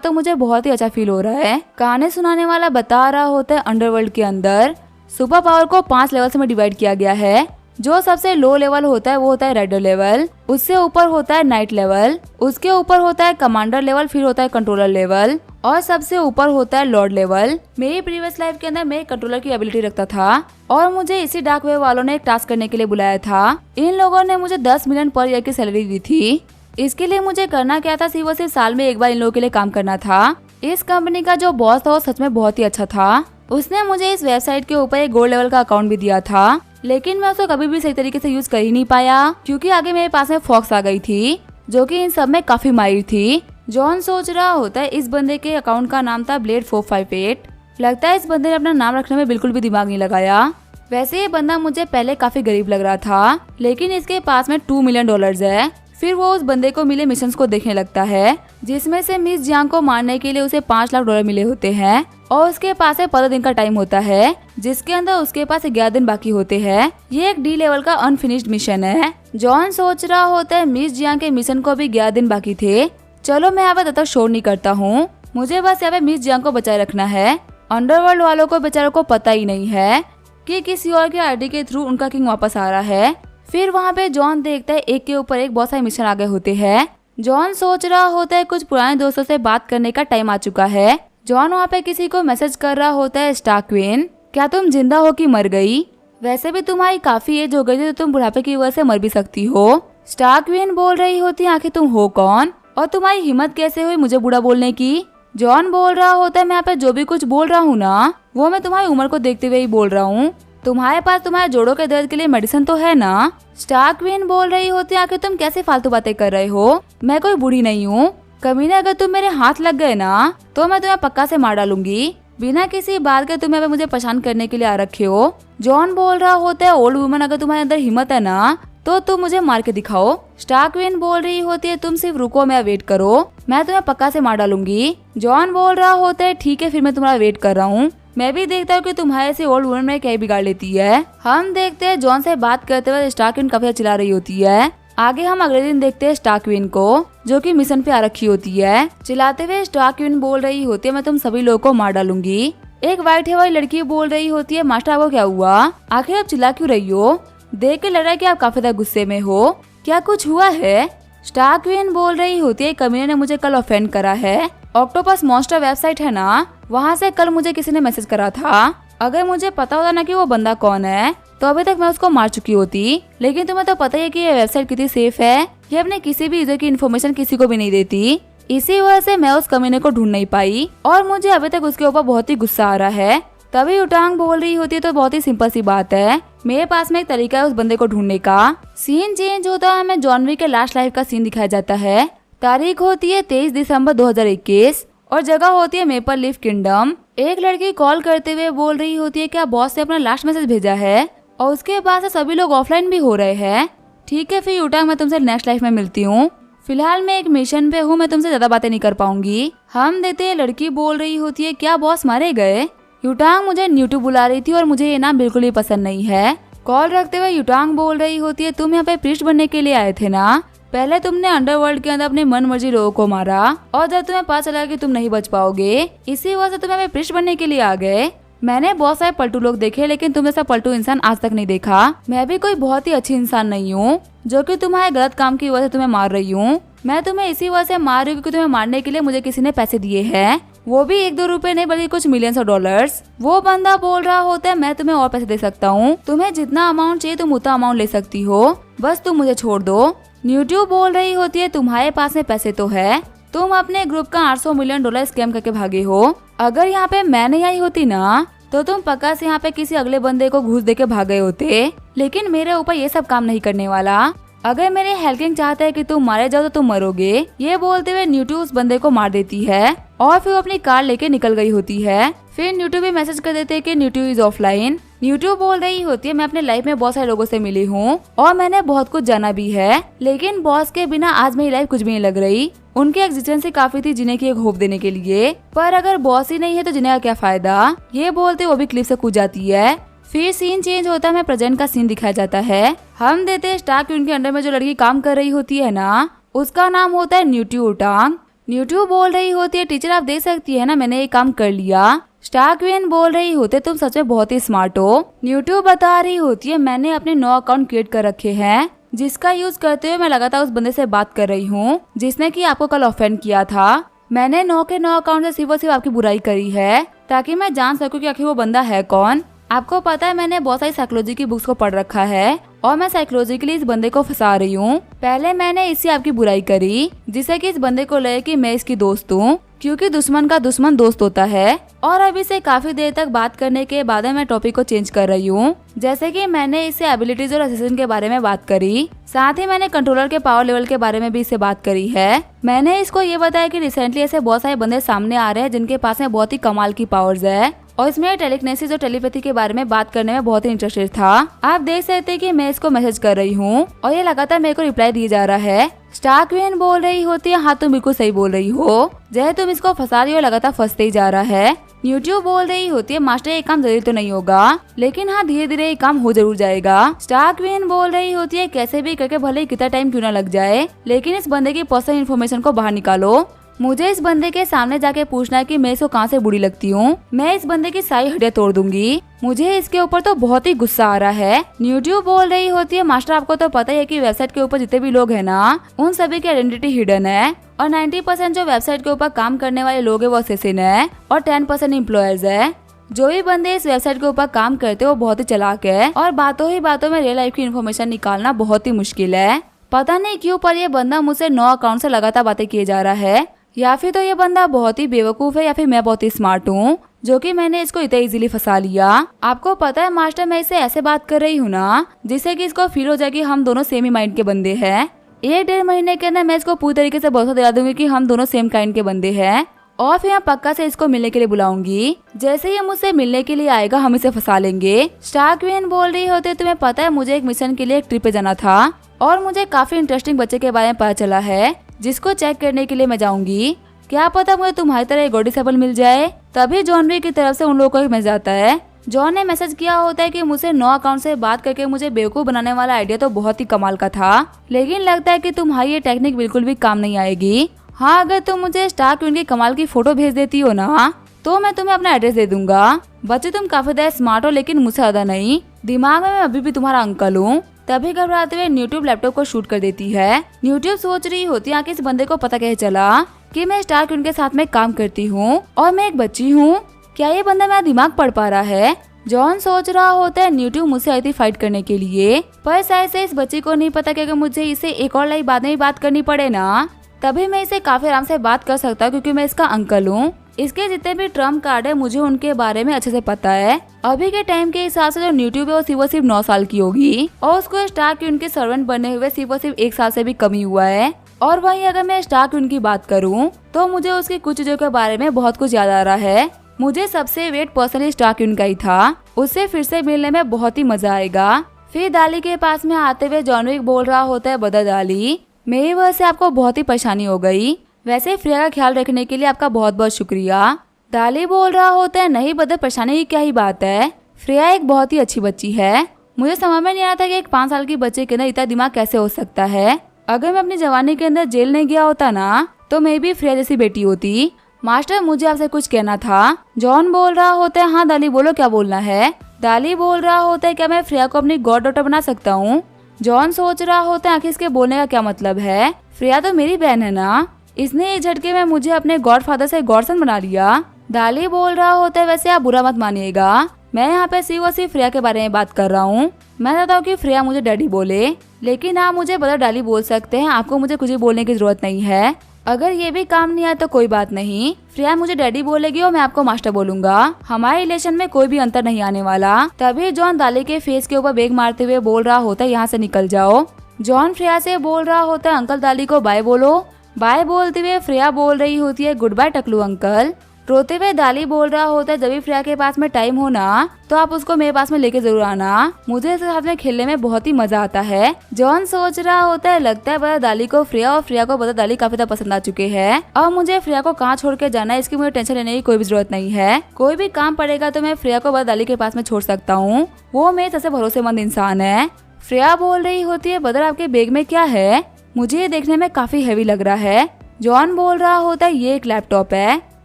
तो मुझे बहुत ही अच्छा फील हो रहा है। कहानी सुनाने वाला बता रहा होता है अंडरवर्ल्ड के अंदर सुपर पावर को 5 लेवल्स में डिवाइड किया गया है। जो सबसे लो लेवल होता है वो होता है रेडर लेवल, उससे ऊपर होता है नाइट लेवल, उसके ऊपर होता है कमांडर लेवल, फिर होता है कंट्रोलर लेवल और सबसे ऊपर होता है लॉर्ड लेवल। मेरी प्रीवियस लाइफ के अंदर मैं कंट्रोलर की एबिलिटी रखता था और मुझे इसी डार्क वेब वालों ने एक टास्क करने के लिए बुलाया था। इन लोगों ने मुझे 10 मिलियन पर ईयर की सैलरी दी थी। इसके लिए मुझे करना क्या था, सिर्फ साल में एक बार इन लोगों के लिए काम करना था। इस कंपनी का जो बॉस था वो सच में बहुत ही अच्छा था। उसने मुझे इस वेबसाइट के ऊपर एक गोल्ड लेवल का अकाउंट भी दिया था, लेकिन मैं उसको कभी भी सही तरीके से यूज कर ही नहीं पाया क्योंकि आगे मेरे पास में फॉक्स आ गई थी जो कि इन सब में काफी माहिर थी। जॉन सोच रहा होता है इस बंदे के अकाउंट का नाम था ब्लेड 458। लगता है इस बंदे ने अपना नाम रखने में बिल्कुल भी दिमाग नहीं लगाया। वैसे ये बंदा मुझे पहले काफी गरीब लग रहा था, लेकिन इसके पास में $2 मिलियन है। फिर वो उस बंदे को मिले मिशंस को देखने लगता है, जिसमें से मिस जियांग को मारने के लिए उसे $5 लाख मिले होते हैं और उसके पास 15 दिन का टाइम होता है, जिसके अंदर उसके पास 11 दिन बाकी होते हैं। ये एक डी लेवल का अनफिनिश्ड मिशन है। जॉन सोच रहा होता है मिस जियांग के मिशन को भी 11 दिन बाकी थे। चलो मैं यहाँ पे तब तक शोर नहीं करता हूँ, मुझे बस यहाँ पे मिस जियांग को बचाए रखना है। अंडरवर्ल्ड वालों को बेचारों को पता ही नहीं है कि किसी और के आईडी के थ्रू उनका किंग वापस आ रहा है। फिर वहाँ पे जॉन देखता है एक के ऊपर एक बहुत सारे मिशन आगे होते हैं। जॉन सोच रहा होता है कुछ पुराने दोस्तों से बात करने का टाइम आ चुका है। जॉन वहाँ पे किसी को मैसेज कर रहा होता है, स्टार क्वीन क्या तुम जिंदा हो कि मर गई? वैसे भी तुम्हारी काफी एज हो गई थी तो तुम बुढ़ापे की वजह से मर भी सकती हो। स्टार क्वीन बोल रही होती है आखिर तुम हो कौन और तुम्हारी हिम्मत कैसे हुई मुझे बूढ़ा बोलने की? जॉन बोल रहा होता है मैं यहाँ पे जो भी कुछ बोल रहा हूँ ना वो मैं तुम्हारी उम्र को देखते हुए ही बोल रहा हूँ। तुम्हारे पास तुम्हारे जोड़ों के दर्द के लिए मेडिसिन तो है ना? स्टार क्वीन बोल रही होती है आखिर तुम कैसे फालतू बातें कर रहे हो, मैं कोई बूढ़ी नहीं हूँ। कमीने अगर तुम मेरे हाथ लग गए ना तो मैं तुम्हें पक्का से मार डालूंगी। बिना किसी बात के तुम्हें मुझे परेशान करने के लिए आ रखे हो। जॉन बोल रहा होता है ओल्ड वुमन अगर तुम्हारे अंदर हिम्मत है ना तो तुम मुझे मार के दिखाओ। स्टार क्वीन बोल रही होती है तुम सिर्फ रुको, मैं वेट करो, मैं तुम्हें पक्का से मार डालूंगी। जॉन बोल रहा होता है ठीक है फिर मैं तुम्हारा वेट कर रहा हूँ, मैं भी देखता हूँ कि तुम्हारे से ओल्ड वुमन में क्या बिगाड़ लेती है। हम देखते हैं जॉन से बात करते हुए स्टार क्वीन काफी चिल्ला रही होती है। आगे हम अगले दिन देखते हैं स्टार क्वीन को जो कि मिशन पे आ रखी होती है। चिल्लाते हुए स्टार क्वीन बोल रही होती है मैं तुम सभी लोगों को मार डालूंगी। एक व्हाइट हेयर वाली लड़की बोल रही होती है मास्टर आपको क्या हुआ, आखिर आप चिल्ला क्यों रही हो? देख के लग रहा है कि आप काफी ज्यादा गुस्से में हो, क्या कुछ हुआ है? स्टार क्वीन बोल रही होती है कमीने ने मुझे कल ऑफेंड करा है। ऑक्टोपस मॉन्स्टर वेबसाइट है ना, वहाँ से कल मुझे किसी ने मैसेज करा था। अगर मुझे पता होता ना कि वो बंदा कौन है तो अभी तक मैं उसको मार चुकी होती। लेकिन तुम्हें तो पता ही है कि ये वेबसाइट कितनी सेफ है, ये अपने किसी भी यूजर की इन्फॉर्मेशन किसी को भी नहीं देती। इसी वजह से मैं उस कमीने को ढूंढ नहीं पाई और मुझे अभी तक उसके ऊपर बहुत ही गुस्सा आ रहा है। तभी युटांग बोल रही होती है तो बहुत ही सिंपल सी बात है, मेरे पास में एक तरीका है उस बंदे को ढूंढने का। सीन चेंज होता है, हमें जॉन विक के लास्ट लाइफ का सीन दिखाया जाता है। तारीख होती है 23 दिसंबर 2021 और जगह होती है मेपल लीफ किंगडम। एक लड़की कॉल करते हुए बोल रही होती है क्या बॉस ने अपना लास्ट मैसेज भेजा है और उसके बाद से सभी लोग ऑफलाइन भी हो रहे हैं। ठीक है फिर युटांग मैं तुमसे नेक्स्ट लाइफ में मिलती हूँ, फिलहाल मैं एक मिशन पे हूँ, मैं तुमसे ज्यादा बातें नहीं कर पाऊंगी। हम देते हैं लड़की बोल रही होती है क्या बॉस मारे गए? युटांग मुझे न्यूटू बुला रही थी और मुझे ये नाम बिल्कुल भी पसंद नहीं है। कॉल रखते हुए युटांग बोल रही होती है तुम यहाँ पे प्रीस्ट बनने के लिए आए थे ना, पहले तुमने अंडरवर्ल्ड के अंदर अपने मन मर्जी लोगों को मारा और जब तुम्हें पता चला कि तुम नहीं बच पाओगे इसी वजह से तुम्हें प्रीस्ट बनने के लिए आ गए। मैंने बहुत सारे पलटू लोग देखे लेकिन तुम जैसा पलटू इंसान आज तक नहीं देखा। मैं भी कोई बहुत ही अच्छी इंसान नहीं हूँ जो कि तुम्हारे गलत काम की वजह से तुम्हें मार रही हूँ। मैं तुम्हें इसी वजह से मार रही हूँ क्योंकि तुम्हें मारने के लिए मुझे किसी ने पैसे दिए हैं, वो भी 1-2 रुपए नहीं बल्कि कुछ मिलियंस ऑफ डॉलर्स। वो बंदा बोल रहा होता है मैं तुम्हें और पैसे दे सकता हूँ, तुम्हें जितना अमाउंट चाहिए तुम उतना अमाउंट ले सकती हो, बस तुम मुझे छोड़ दो। न्यूट्यू बोल रही होती है तुम्हारे पास में पैसे तो है, तुम अपने ग्रुप का $800 मिलियन स्कैम करके भागे हो। अगर यहाँ पे मैं नहीं आई होती ना तो तुम पक्का से यहाँ पे किसी अगले बंदे को घूस देके भाग गए होते, लेकिन मेरे ऊपर ये सब काम नहीं करने वाला। अगर मेरे हेल्किंग चाहता है कि तुम मारे जाओ तो तुम मरोगे। ये बोलते हुए न्यूट्यू उस बंदे को मार देती है और फिर अपनी कार लेके निकल गई होती है। फिर न्यूट्यू भी मैसेज कर देते हैं कि न्यूट्यू इज ऑफलाइन। न्यूट्यू बोल रही होती है, मैं अपने लाइफ में बहुत सारे लोगों से मिली हूँ और मैंने बहुत कुछ जाना भी है, लेकिन बॉस के बिना आज मेरी लाइफ कुछ भी नहीं लग रही। उनकी एग्जिस्टेंस ही काफी थी जीने की एक होप देने के लिए, पर अगर बॉस ही नहीं है तो जीने का क्या फायदा। ये बोलते वो भी क्लिप से कूद जाती है। फिर सीन चेंज होता है, हमें प्रेजेंट का सीन दिखाया जाता है। हम देते हैं स्टार्क उनके अंडर में जो लड़की काम कर रही होती है ना, उसका नाम होता है न्यूट्यू टांग। न्यूट्यू बोल रही होती है, टीचर आप देख सकती है ना मैंने ये काम कर लिया। स्टार्कविन बोल रही होते, तुम सच में बहुत ही स्मार्ट हो। न्यूट्यू बता रही होती है, मैंने अपने 9 अकाउंट क्रिएट कर रखे हैं, जिसका यूज करते हुए मैं लगातार उस बंदे से बात कर रही हूँ जिसने कि आपको कल ऑफेंड किया था। मैंने 9 के 9 अकाउंट से सिर्फ और सिर्फ आपकी बुराई करी है ताकि मैं जान सकूं कि आखिर वो बंदा है कौन। आपको पता है मैंने बहुत सारी साइकोलॉजी की बुक्स को पढ़ रखा है और मैं साइकोलॉजिकली इस बंदे को फंसा रही हूँ। पहले मैंने इससे आपकी बुराई करी जिससे कि इस बंदे को लगे कि मैं इसकी दोस्त हूँ, क्योंकि दुश्मन का दुश्मन दोस्त होता है। और अभी से काफी देर तक बात करने के बाद मैं टॉपिक को चेंज कर रही हूँ, जैसे कि मैंने इससे एबिलिटीज और असिस्टेंट के बारे में बात करी, साथ ही मैंने कंट्रोलर के पावर लेवल के बारे में भी इससे बात करी है। मैंने इसको ये बताया कि रिसेंटली ऐसे बहुत सारे बंदे सामने आ रहे हैं जिनके पास में बहुत ही कमाल की पावर्स है और इसमें टेलीकिनेसिस और टेलीपैथी के बारे में बात करने में बहुत ही इंटरेस्टेड था। आप देख सकते हैं कि मैं इसको मैसेज कर रही हूँ और ये लगातार मेरे को रिप्लाई दिया जा रहा है। स्टार्कविन बोल रही होती है, हाँ तुम बिल्कुल सही बोल रही हो, जय तुम इसको फंसा रही हो, लगातार फंसते ही जा रहा है। न्यूट्यू बोल रही होती है, मास्टर ये काम जरूरी तो नहीं होगा, लेकिन हाँ धीरे धीरे ये काम हो जरूर जाएगा। स्टार्कविन बोल रही होती है, कैसे भी करके भले ही कितना टाइम क्यों ना लग जाए, लेकिन इस बंदे की पर्सनल इन्फॉर्मेशन को बाहर निकालो। मुझे इस बंदे के सामने जाके पूछना है कि मैं इसको कहाँ से बुरी लगती हूँ। मैं इस बंदे की सारी हड्डियां तोड़ दूंगी। मुझे इसके ऊपर तो बहुत ही गुस्सा आ रहा है। न्यूट्यू बोल रही होती है, मास्टर आपको तो पता ही है कि वेबसाइट के ऊपर जितने भी लोग हैं ना, उन सभी की आइडेंटिटी हिडन है और 90% जो वेबसाइट के ऊपर काम करने वाले लोग है वो असेसिन है और 10% एम्प्लॉयर्स है। जो भी बंदे इस वेबसाइट के ऊपर काम करते हैं वो बहुत ही चालाक है और बातों ही बातों में रियल लाइफ की इन्फॉर्मेशन निकालना बहुत ही मुश्किल है। पता नहीं क्यों पर ये बंदा मुझसे 9 अकाउंट से लगातार बातें किए जा रहा है, या फिर तो ये बंदा बहुत ही बेवकूफ है या फिर मैं बहुत ही स्मार्ट हूँ जो कि मैंने इसको इतना इजीली फंसा लिया। आपको पता है मास्टर, मैं इससे ऐसे बात कर रही हूँ ना जिससे कि इसको फील हो जाए कि हम दोनों सेम ही माइंड के बंदे हैं। 1-1.5 महीने के अंदर मैं इसको पूरी तरीके से भरोसा दिला दूंगी कि हम दोनों सेम काइंड के बंदे हैं और फिर मैं पक्का से इसको मिलने के लिए बुलाऊंगी। जैसे ही मुझसे मिलने के लिए आएगा हम इसे फंसा लेंगे। स्टार्कविन बोल रही होती है, तुम्हें पता है मुझे एक मिशन के लिए एक ट्रिप पे जाना था और मुझे काफी इंटरेस्टिंग बच्चे के बारे में पता चला है जिसको चेक करने के लिए मैं जाऊंगी। क्या पता मुझे तुम्हारी तरह एक गॉड डिसेबल मिल जाए। तभी जॉन भी की तरफ से उन लोगों को एक मैसेज आता है। जॉन ने मैसेज किया होता है कि मुझसे 9 अकाउंट से बात करके मुझे बेवकूफ बनाने वाला आइडिया तो बहुत ही कमाल का था, लेकिन लगता है कि तुम्हारी ये टेक्निक बिल्कुल भी काम नहीं आएगी। हाँ अगर तुम मुझे स्टार्कविन की कमाल की फोटो भेज देती हो ना तो मैं तुम्हें अपना एड्रेस दे दूंगा। बच्चे तुम काफी ज्यादा स्मार्ट हो लेकिन मुझसे ज्यादा नहीं, दिमाग में मैं अभी भी तुम्हारा अंकल हूँ। तभी घबराते हुए न्यूट्यूब लैपटॉप को शूट कर देती है। न्यूट्यूब सोच रही होती है कि इस बंदे को पता कैसे चला कि मैं स्टार्कविन के साथ में काम करती हूँ और मैं एक बच्ची हूँ। क्या ये बंदा मेरा दिमाग पढ़ पा रहा है? जॉन सोच रहा होता है न्यूट्यूब मुझसे आई थी फाइट करने के लिए, पर शायद से इस बच्ची को नहीं पता कि अगर मुझे इसे एक और लाइव बाद में बात करनी पड़े ना तभी मैं इसे काफी आराम से बात कर सकता हूँ क्योंकि मैं इसका अंकल हूँ। इसके जितने भी ट्रम्प कार्ड है मुझे उनके बारे में अच्छे से पता है। अभी के टाइम के हिसाब से जो न्यूट्यूब है वो सिर्फ 9 साल की होगी और उसको स्टार्कविन के सर्वेंट बने हुए सिर्फ 1 साल से भी कम ही हुआ है। और वहीं अगर मैं स्टार्कविन की बात करूं तो मुझे उसकी कुछ चीजों के बारे में बहुत कुछ याद आ रहा है। मुझे सबसे वेट पर्सनली स्टार्कविन का ही था, उससे फिर से मिलने में बहुत ही मजा आएगा। फिर दाली के पास में आते हुए जॉन विक बोल रहा होता है, बदर दाली मेरी वजह से आपको बहुत ही परेशानी हो गई, वैसे फ्रिया का ख्याल रखने के लिए आपका बहुत बहुत शुक्रिया। दाली बोल रहा होता है, नहीं बदर परेशानी की क्या ही बात है, फ्रिया एक बहुत ही अच्छी बच्ची है। मुझे समझ में नहीं आता कि एक 5 साल की बच्चे के अंदर इतना दिमाग कैसे हो सकता है। अगर मैं अपनी जवानी के अंदर जेल नहीं गया होता ना तो मैं भी फ्रिया जैसी बेटी होती। मास्टर मुझे आपसे कुछ कहना था। जॉन बोल रहा होता है, हाँ दाली बोलो क्या बोलना है। दाली बोल रहा होता है, क्या मैं फ्रिया को अपनी गॉड डॉटर बना सकता हूँ। जॉन सोच रहा होता है आखिर इसके बोलने का क्या मतलब है, फ्रिया तो मेरी बहन है ना, इसने इस झटके में मुझे अपने गॉड फादर से गॉडसन बना लिया। दाली बोल रहा होता है, वैसे आप बुरा मत मानिएगा, मैं यहाँ पे सिर्फ और सिर्फ फ्रिया के बारे में बात कर रहा हूँ। मैं चाहता हूँ कि फ्रिया मुझे डैडी बोले, लेकिन आप मुझे बदर डाली बोल सकते हैं, आपको मुझे कुछ भी बोलने की जरूरत नहीं है। अगर ये भी काम नहीं आया तो कोई बात नहीं, फ्रिया मुझे डैडी बोलेगी और मैं आपको मास्टर बोलूंगा, हमारे रिलेशन में कोई भी अंतर नहीं आने वाला। तभी जॉन दाली के फेस के ऊपर बेग मारते हुए बोल रहा होता है, यहाँ से निकल जाओ। जॉन फ्रिया से बोल रहा होता है, अंकल दाली को बाय बोलो। बाय बोलते हुए फ्रिया बोल रही होती है, गुड बाय टकलू अंकल। रोते हुए दाली बोल रहा होता है, जब भी फ्रेया के पास में टाइम हो ना तो आप उसको मेरे पास में लेके जरूर आना, मुझे इसके साथ में खेलने में बहुत ही मजा आता है। जॉन सोच रहा होता है, लगता है बता दाली को फ्रेया और फ्रेया को बता दाली काफी ज्यादा पसंद आ चुके हैं और मुझे फ्रेया को कहाँ छोड़ के जाना है इसकी मुझे टेंशन लेने की कोई भी जरूरत नहीं है। कोई भी काम पड़ेगा तो मैं फ्रेया को बता दाली के पास में छोड़ सकता हूँ, वो मेरे सबसे भरोसेमंद इंसान है। फ्रेया बोल रही होती है, बदर आपके बैग में क्या है, मुझे ये देखने में काफी हैवी लग रहा है। जॉन बोल रहा होता है, ये एक लैपटॉप है।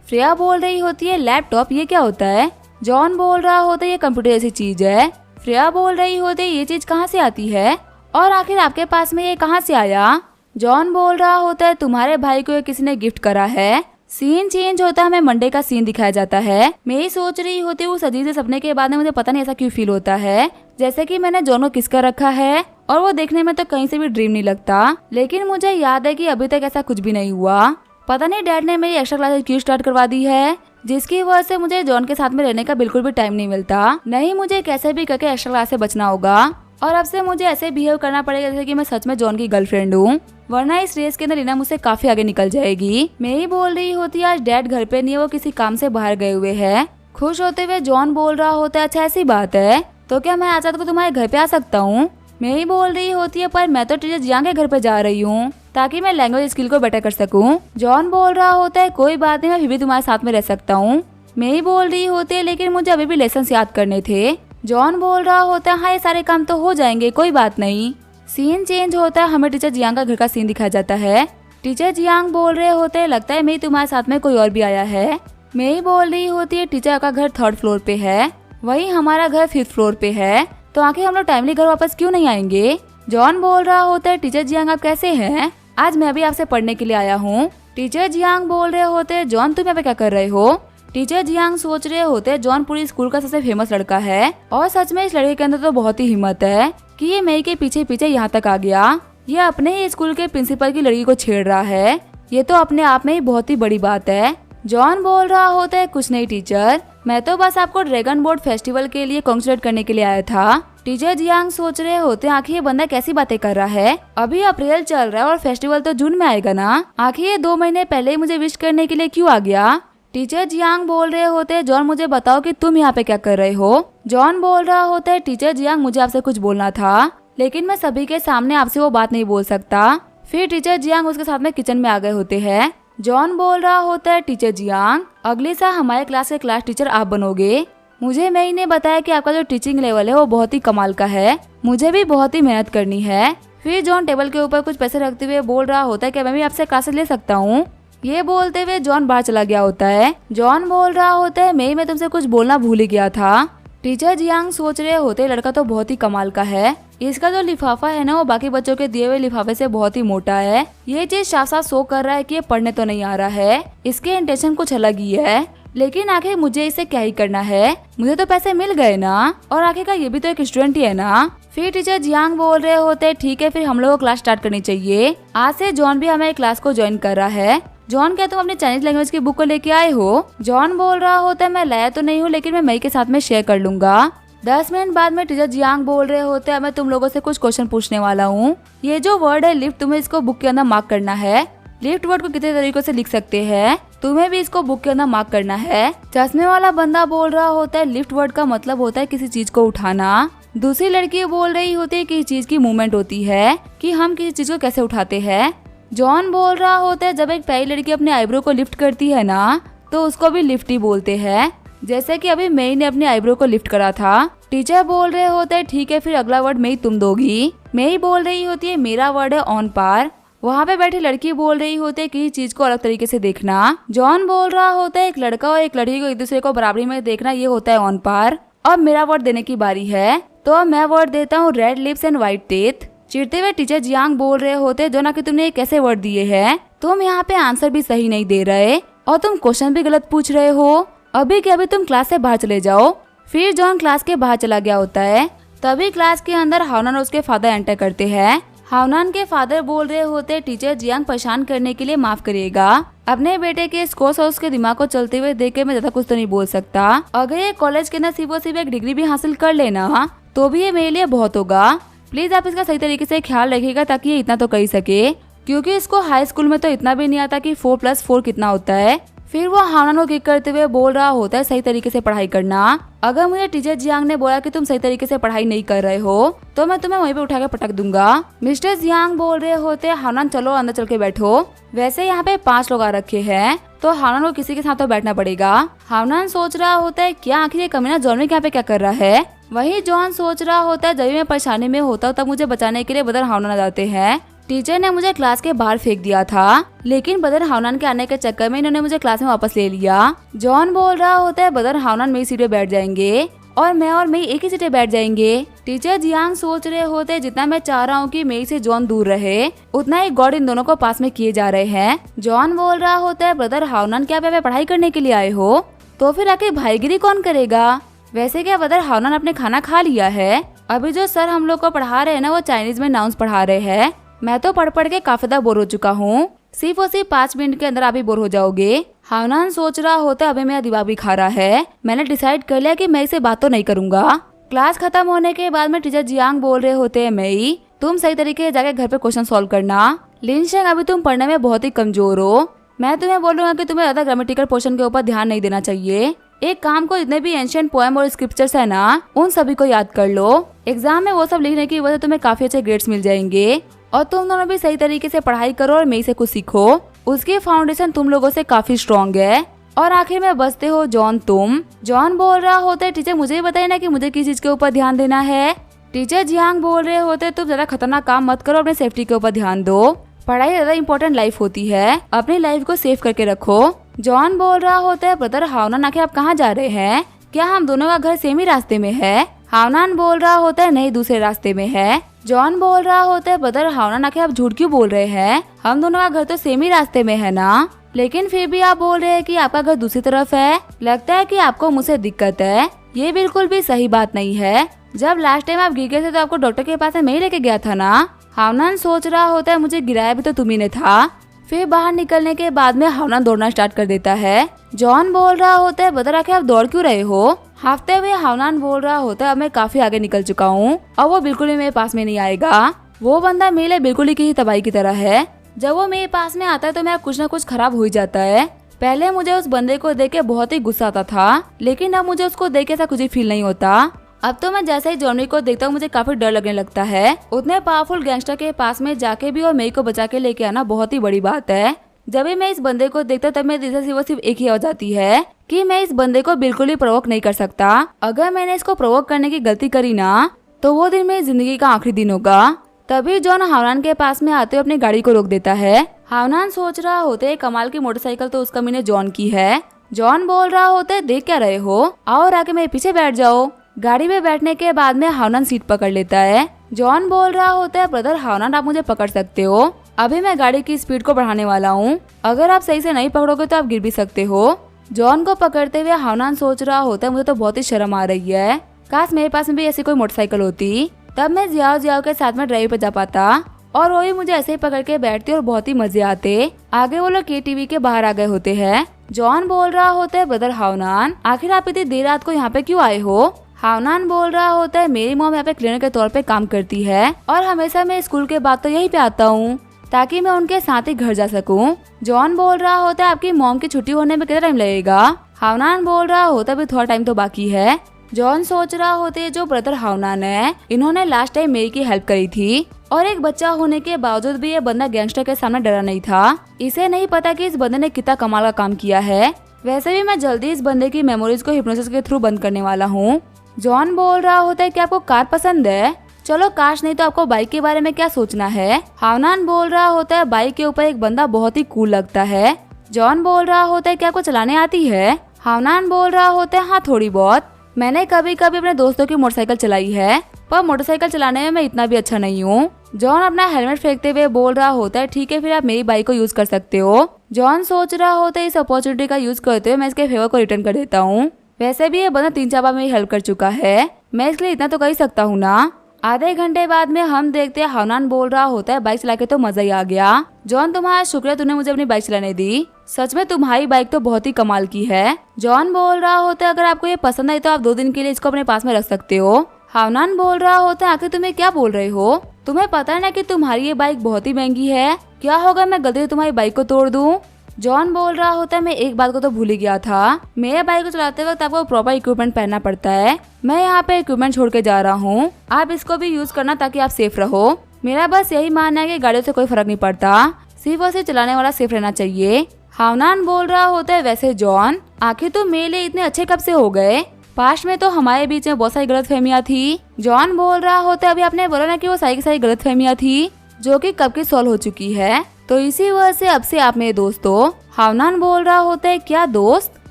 फ्रेया बोल रही होती है, लैपटॉप ये क्या होता है। जॉन बोल रहा होता है, ये कंप्यूटर जैसी चीज है। फ्रेया बोल रही होती है, ये चीज कहाँ से आती है और आखिर आपके पास में ये कहाँ से आया। जॉन बोल रहा होता है, तुम्हारे भाई को ये किसी ने गिफ्ट करा है। सीन चेंज होता है, हमें मंडे का सीन दिखाया जाता है। मैं ही सोच रही होती हूँ, अजीब से सपने के बाद में मुझे पता नहीं ऐसा क्यों फील होता है जैसे कि मैंने जॉन को किस कर रखा है और वो देखने में तो कहीं से भी ड्रीम नहीं लगता, लेकिन मुझे याद है कि अभी तक ऐसा कुछ भी नहीं हुआ। पता नहीं डैड ने मेरी एक्स्ट्रा क्लासेस क्यों स्टार्ट करवा दी है, जिसकी वजह से मुझे जॉन के साथ में रहने का बिल्कुल भी टाइम नहीं मिलता। नहीं, मुझे कैसे भी करके एक्स्ट्रा क्लास से बचना होगा और अब से मुझे ऐसे बिहेव करना पड़ेगा जैसे कि मैं सच में जॉन की गर्लफ्रेंड हूँ, वरना इस रेस के अंदर रीना मुझसे काफी आगे निकल जाएगी। मैं ही बोल रही होती है, आज डैड घर पे नहीं है, वो किसी काम से बाहर गए हुए हैं। खुश होते हुए जॉन बोल रहा होता है, अच्छा ऐसी बात है तो क्या मैं आज रात को तुम्हारे घर पे आ सकता हूँ। मैं ही बोल रही होती है, पर मैं तो टीचर जियांग के घर पे जा रही हूँ ताकि मैं लैंग्वेज स्किल को बेटर कर सकूँ। जॉन बोल रहा होता है, कोई बात नहीं, मैं फिर भी तुम्हारे साथ में रह सकता हूँ। मैं ही बोल रही होती है, लेकिन मुझे अभी भी लेसन याद करने थे। जॉन बोल रहा होता है, हाँ ये सारे काम तो हो जाएंगे, कोई बात नहीं। सीन चेंज होता है, हमें टीचर जियांग का घर का सीन दिखाया जाता है। टीचर जियांग बोल रहे होते हैं, लगता है मैं तुम्हारे साथ में कोई और भी आया है। मैं ही बोल रही होती है, टीचर का घर 3rd फ्लोर पे है, वही हमारा घर 5th फ्लोर पे है, तो आखिर हम लोग टाइमली घर वापस क्यों नहीं आएंगे। जॉन बोल रहा होता है, टीचर जियांग आप कैसे हैं, आज मैं भी आपसे पढ़ने के लिए आया हूँ। टीचर जियांग बोल रहे होते हैं, जॉन तुम यहाँ पे क्या कर रहे हो। टीचर जियांग सोच रहे होते हैं, जॉन पूरी स्कूल का सबसे फेमस लड़का है और सच में इस लड़के के अंदर तो बहुत ही हिम्मत है कि ये मई के पीछे पीछे यहाँ तक आ गया। ये अपने ही स्कूल के प्रिंसिपल की लड़की को छेड़ रहा है, ये तो अपने आप में ही बहुत ही बड़ी बात है। जॉन बोल रहा होता है, कुछ नहीं टीचर, मैं तो बस आपको ड्रैगन बोट फेस्टिवल के लिए कांग्रेचुलेट करने के लिए आया था। टीचर जियांग सोच रहे होते हैं, आखिर ये बंदा कैसी बातें कर रहा है, अभी अप्रैल चल रहा है और फेस्टिवल तो जून में आएगा ना, आखिर ये 2 महीने पहले ही मुझे विश करने के लिए क्यों आ गया। टीचर जियांग बोल रहे होते हैं, जॉन मुझे बताओ कि तुम यहाँ पे क्या कर रहे हो। जॉन बोल रहा होता है, टीचर जियांग मुझे आपसे कुछ बोलना था, लेकिन मैं सभी के सामने आपसे वो बात नहीं बोल सकता। फिर टीचर जियांग उसके साथ में किचन में आ गए होते हैं। जॉन बोल रहा होता है, टीचर जियांग अगले साल हमारे क्लास के क्लास टीचर आप बनोगे। मुझे मई ने बताया कि आपका जो टीचिंग लेवल है वो बहुत ही कमाल का है, मुझे भी बहुत ही मेहनत करनी है। फिर जॉन टेबल के ऊपर कुछ पैसे रखते हुए बोल रहा होता है कि मैं भी आपसे क्लासेस ले सकता हूँ। ये बोलते हुए जॉन बाहर चला गया होता है। जॉन बोल रहा होता है, मैं तुमसे कुछ बोलना भूल ही गया था। टीचर जियांग सोच रहे होते, लड़का तो बहुत ही कमाल का है, इसका जो लिफाफा है ना वो बाकी बच्चों के दिए हुए लिफाफे से बहुत ही मोटा है। ये चीज साफ साफ शो कर रहा है कि ये पढ़ने तो नहीं आ रहा है, इसके इंटेंशन कुछ अलग ही है। लेकिन आखिर मुझे इसे क्या ही करना है, मुझे तो पैसे मिल गए ना, और आखिर का ये भी तो एक स्टूडेंट ही है ना। फिर टीचर जियांग बोल रहे होते, ठीक है फिर हम लोग को क्लास स्टार्ट करनी चाहिए। आज से जॉन भी हमारे क्लास को ज्वाइन कर रहा है। जॉन, क्या तुम अपने चाइनीज लैंग्वेज की बुक को लेके आए हो। जॉन बोल रहा होता है, मैं लाया तो नहीं हूँ, लेकिन मैं मई के साथ में शेयर कर लूंगा। 10 मिनट बाद में टीचर जियांग बोल रहे होते हैं, मैं तुम लोगों से कुछ क्वेश्चन पूछने वाला हूँ। ये जो वर्ड है लिफ्ट, तुम्हें इसको बुक के अंदर मार्क करना है। लिफ्ट वर्ड को कितने तरीकों से लिख सकते हैं, तुम्हें भी इसको बुक के अंदर मार्क करना है। चश्मे वाला बंदा बोल रहा होता है, लिफ्ट वर्ड का मतलब होता है किसी चीज को उठाना। दूसरी लड़की बोल रही होती है, किसी चीज की मूवमेंट होती है कि हम किसी चीज को कैसे उठाते हैं। जॉन बोल रहा होता है, जब एक प्यारी लड़की अपने आईब्रो को लिफ्ट करती है ना, तो उसको भी लिफ्ट ही बोलते हैं, जैसे कि अभी मई ने अपने आईब्रो को लिफ्ट करा था। टीचर बोल रहे होते हैं, ठीक है फिर अगला वर्ड मई तुम दोगी। मई बोल रही होती है, मेरा वर्ड है ऑन पार। वहाँ पे बैठी लड़की बोल रही होती है, किसी चीज को अलग तरीके से देखना। जॉन बोल रहा होता है, एक लड़का और एक लड़की को एक दूसरे को बराबरी में देखना, ये होता है ऑन पार। अब मेरा वर्ड देने की बारी है, तो अब मैं वर्ड देता हूँ red lips and white teeth. चिढ़ते हुए टीचर जियांग बोल रहे होते, जो ना कि तुमने कैसे वर्ड दिए हैं, तुम यहाँ पे आंसर भी सही नहीं दे रहे और तुम क्वेश्चन भी गलत पूछ रहे हो। अभी के अभी तुम क्लास से बाहर चले जाओ। फिर जॉन क्लास के बाहर चला गया होता है। तभी क्लास के अंदर हावनान और उसके फादर एंटर करते हैं। हावनान के फादर बोल रहे होते, टीचर जियांग परेशान करने के लिए माफ करिएगा। अपने बेटे के स्कोर्स और उसके दिमाग को चलते हुए देख के मैं ज्यादा कुछ तो नहीं बोल सकता। अगर ये कॉलेज के अंदर सिर्फ एक डिग्री भी हासिल कर लेना तो भी ये मेरे लिए बहुत होगा। प्लीज आप इसका सही तरीके से ख्याल रखिएगा ताकि ये इतना तो कर ही सके, क्योंकि इसको हाई स्कूल में तो इतना भी नहीं आता कि 4+4 कितना होता है। फिर वो हावनान को किक करते हुए बोल रहा होता है सही तरीके से पढ़ाई करना। अगर मुझे टीचर जियांग ने बोला कि तुम सही तरीके से पढ़ाई नहीं कर रहे हो तो मैं तुम्हें वहीं पे उठा के पटक दूंगा। मिस्टर जियांग बोल रहे होते हावनान चलो अंदर चल के बैठो। वैसे यहाँ पे 5 लोग आ रखे हैं तो हावनान को किसी के साथ तो बैठना पड़ेगा। हावनान सोच रहा होता है क्या आखिर ये कमीना जॉन विक यहाँ पे क्या कर रहा है। वही जॉन सोच रहा होता है जब भी मैं परेशानी में होता हूँ तब मुझे बचाने के लिए बदर हावनान आ जाते हैं। टीचर ने मुझे क्लास के बाहर फेंक दिया था लेकिन बदर हावनान के आने के चक्कर में इन्होंने मुझे क्लास में वापस ले लिया। जॉन बोल रहा होता है बदर हावनान मेरी सीट पे बैठ जाएंगे और मैं एक ही सीट पे बैठ जाएंगे। टीचर जियांग सोच रहे होते जितना मैं चाह रहा हूँ कि मेरी से जॉन दूर रहे उतना ही गॉड इन दोनों को पास में किए जा रहे हैं। जॉन बोल रहा होता है ब्रदर हावनान क्या आप पढ़ाई करने के लिए आए हो तो फिर आके भाईगिरी कौन करेगा। वैसे क्या ब्रदर हावनान अपने खाना खा लिया है। अभी जो सर हम लोग को पढ़ा रहे हैं ना वो चाइनीज में नाउंस पढ़ा रहे हैं। मैं तो पढ़ के काफी ज्यादा बोर हो चुका हूँ। सिर्फ और सिर्फ 5 मिनट के अंदर आप भी बोर हो जाओगे। हावनान सोच रहा होता अभी मेरा दिमाग भी खा रहा है। मैंने डिसाइड कर लिया कि मैं इसे बात तो नहीं करूंगा। क्लास खत्म होने के बाद में टीचर जियांग बोल रहे होते हैं मई तुम सही तरीके से जाके घर पे क्वेश्चन सॉल्व करना। लिनशेंग अभी तुम पढ़ने में बहुत ही कमजोर हो। मैं तुम्हें बोलूंगा कि तुम्हें ज्यादा ग्रामेटिकल पोर्शन के ऊपर ध्यान नहीं देना चाहिए। एक काम को जितने भी एंशिएंट पोएम और स्क्रिप्चर्स है ना उन सभी को याद कर लो। एग्जाम में वो सब लिखने की वजह से तुम्हें काफी अच्छे ग्रेड्स मिल जाएंगे। और तुम दोनों भी सही तरीके से पढ़ाई करो और मई से कुछ सीखो। उसकी फाउंडेशन तुम लोगों से काफी स्ट्रॉन्ग है। और आखिर में बचते हो जॉन तुम। जॉन बोल रहा होता है टीचर मुझे बताइए ना कि मुझे किस चीज के ऊपर ध्यान देना है। टीचर जियांग बोल रहे होते तुम ज्यादा खतरनाक काम मत करो अपने सेफ्टी के ऊपर ध्यान दो। पढ़ाई ज्यादा इंपॉर्टेंट लाइफ होती है अपनी लाइफ को सेव करके रखो। जॉन बोल रहा होता है ब्रदर हावनान आखिर आप कहाँ जा रहे हैं क्या हम दोनों का घर सेम ही रास्ते में है। हावनान बोल रहा होता है नहीं दूसरे रास्ते में है। जॉन बोल रहा होता है ब्रदर हावनान आखिर आप झूठ क्यों बोल रहे हैं हम दोनों का घर तो सेम ही रास्ते में है ना। लेकिन फिर भी आप बोल रहे हैं कि आपका घर दूसरी तरफ है। लगता है कि आपको मुझसे दिक्कत है। ये बिल्कुल भी सही बात नहीं है। जब लास्ट टाइम आप गिर गए थे तो आपको डॉक्टर के पास मैं ही लेके गया था ना। हावनान सोच रहा होता है मुझे गिराया भी तो तुम ही ने था। फिर बाहर निकलने के बाद में हावनान दौड़ना स्टार्ट कर देता है। जॉन बोल रहा होता है ब्रदर आखिर आप दौड़ क्यों रहे हो। हाफते हुए हावनान बोल रहा होता है अब मैं काफी आगे निकल चुका हूँ और वो बिल्कुल भी मेरे पास में नहीं आएगा। वो बंदा मेरे लिए बिल्कुल ही किसी तबाही की तरह है। जब वो मेरे पास में आता है तो मेरा कुछ ना कुछ खराब हो ही जाता है। पहले मुझे उस बंदे को देख के बहुत ही गुस्सा आता था लेकिन अब मुझे उसको देख के ऐसा कुछ ही फील नहीं होता। अब तो मैं जैसे ही जॉन विक को देखता हूँ मुझे काफी डर लगने लगता है। उतने पावरफुल गैंगस्टर के पास में जाके भी और मई को बचा के लेके आना बहुत ही बड़ी बात है। जब भी मैं इस बंदे को देखता तब मेरे दिल से सिर्फ एक ही आवाज आती है कि मैं इस बंदे को बिल्कुल भी प्रोवोक नहीं कर सकता। अगर मैंने इसको प्रोवोक करने की गलती करी ना तो वो दिन मेरी जिंदगी का आखिरी दिन होगा। तभी जॉन हावनान के पास में आते हुए अपनी गाड़ी को रोक देता है। हावनान सोच रहा होता है कमाल की मोटरसाइकिल तो उस कमीने जॉन की है। जॉन बोल रहा होता है देख क्या रहे हो आओ और आके मेरे पीछे बैठ जाओ। गाड़ी में बैठने के बाद में हावनान सीट पकड़ लेता है। जॉन बोल रहा होता है ब्रदर हावनान आप मुझे पकड़ सकते हो। अभी मैं गाड़ी की स्पीड को बढ़ाने वाला हूँ। अगर आप सही से नहीं पकड़ोगे तो आप गिर भी सकते हो। जॉन को पकड़ते हुए हावनान सोच रहा होता है मुझे तो बहुत ही शर्म आ रही है। काश मेरे पास में भी ऐसी कोई मोटरसाइकिल होती तब मैं जियाओ के साथ में ड्राइव पे जा पाता और वो ही मुझे ऐसे ही पकड़ के बैठती और बहुत ही मजे आते। आगे वो लोग KTV के बाहर आ गए होते हैं। जॉन बोल रहा होता है ब्रदर हावनान आखिर आप इतनी देर रात को यहाँ पे क्यों आए हो। हावनान बोल रहा होता है मेरी मॉम यहाँ पे क्लीनर के तौर पे काम करती है और हमेशा मैं स्कूल के बाद तो यहीं पे आता हूँ ताकि मैं उनके साथ ही घर जा सकूं। जॉन बोल रहा होता है आपकी मॉम की छुट्टी होने में कितना टाइम लगेगा। हावनान बोल रहा होता है अभी थोड़ा टाइम तो बाकी है। जॉन सोच रहा होता है जो ब्रदर हावनान है इन्होंने लास्ट टाइम मेरी की हेल्प करी थी और एक बच्चा होने के बावजूद भी ये बंदा गैंगस्टर के सामने डरा नहीं था। इसे नहीं पता कि इस बंदे ने कितना कमाल का काम किया है। वैसे भी मैं जल्दी इस बंदे की मेमोरीज को हिप्नोसिस के थ्रू बंद करने वाला हूँ। जॉन बोल रहा होता है कि आपको कार पसंद है। चलो काश नहीं तो आपको बाइक के बारे में क्या सोचना है। हावनान बोल रहा होता है बाइक के ऊपर एक बंदा बहुत ही कूल लगता है। जॉन बोल रहा होता है क्या आपको चलाने आती है। हावनान बोल रहा होता है हाँ थोड़ी बहुत। मैंने कभी कभी अपने दोस्तों की मोटरसाइकिल चलाई है पर मोटरसाइकिल चलाने में मैं इतना भी अच्छा नहीं हूँ। जॉन अपना हेलमेट फेंकते हुए बोल रहा होता है ठीक है फिर आप मेरी बाइक को यूज कर सकते हो। जॉन सोच रहा होता है इस अपॉर्चुनिटी का यूज करते हुए मैं इसके फेवर को रिटर्न कर देता हूँ। वैसे भी ये बंदा 3-4 बार मेरी हेल्प कर चुका है मैं इसलिए इतना तो कर ही सकता हूँ ना। आधे घंटे बाद में हम देखते हैं हावनान बोल रहा होता है बाइक चला के तो मजा ही आ गया। जॉन तुम्हारा शुक्र है तूने मुझे अपनी बाइक चलाने दी। सच में तुम्हारी बाइक तो बहुत ही कमाल की है। जॉन बोल रहा होता है अगर आपको ये पसंद आई तो आप 2 दिन के लिए इसको अपने पास में रख सकते हो। हावनान बोल रहा होता है आखिर तुम्हें क्या बोल रहे हो। तुम्हें पता है ना कि तुम्हारी ये बाइक बहुत ही महंगी है। क्या होगा मैं गलती से तुम्हारी बाइक को तोड़ दूं। जॉन बोल रहा होता है मैं एक बात को तो भूल ही गया था, मेरे बाइक को चलाते वक्त आपको प्रॉपर इक्विपमेंट पहनना पड़ता है। मैं यहाँ पे इक्विपमेंट छोड़ के जा रहा हूँ, आप इसको भी यूज करना ताकि आप सेफ रहो। मेरा बस यही मानना है कि गाड़ियों से कोई फर्क नहीं पड़ता, सिर्फ और सिर्फ चलाने वाला सेफ रहना चाहिए। हावनान बोल रहा होता है वैसे जॉन, आखिर तुम मेरे लिए इतने अच्छे कब से हो गए? पास्ट में तो हमारे बीच में बहुत सारी गलतफहमियां थी। जॉन बोल रहा होता है अभी आपने बोला ना कि वो सारी की सारी गलतफहमियां थी जो कि कब की सॉल्व हो चुकी है, तो इसी वजह से अब से आप मेरे दोस्त हो। हावनान बोल रहा होता है क्या दोस्त?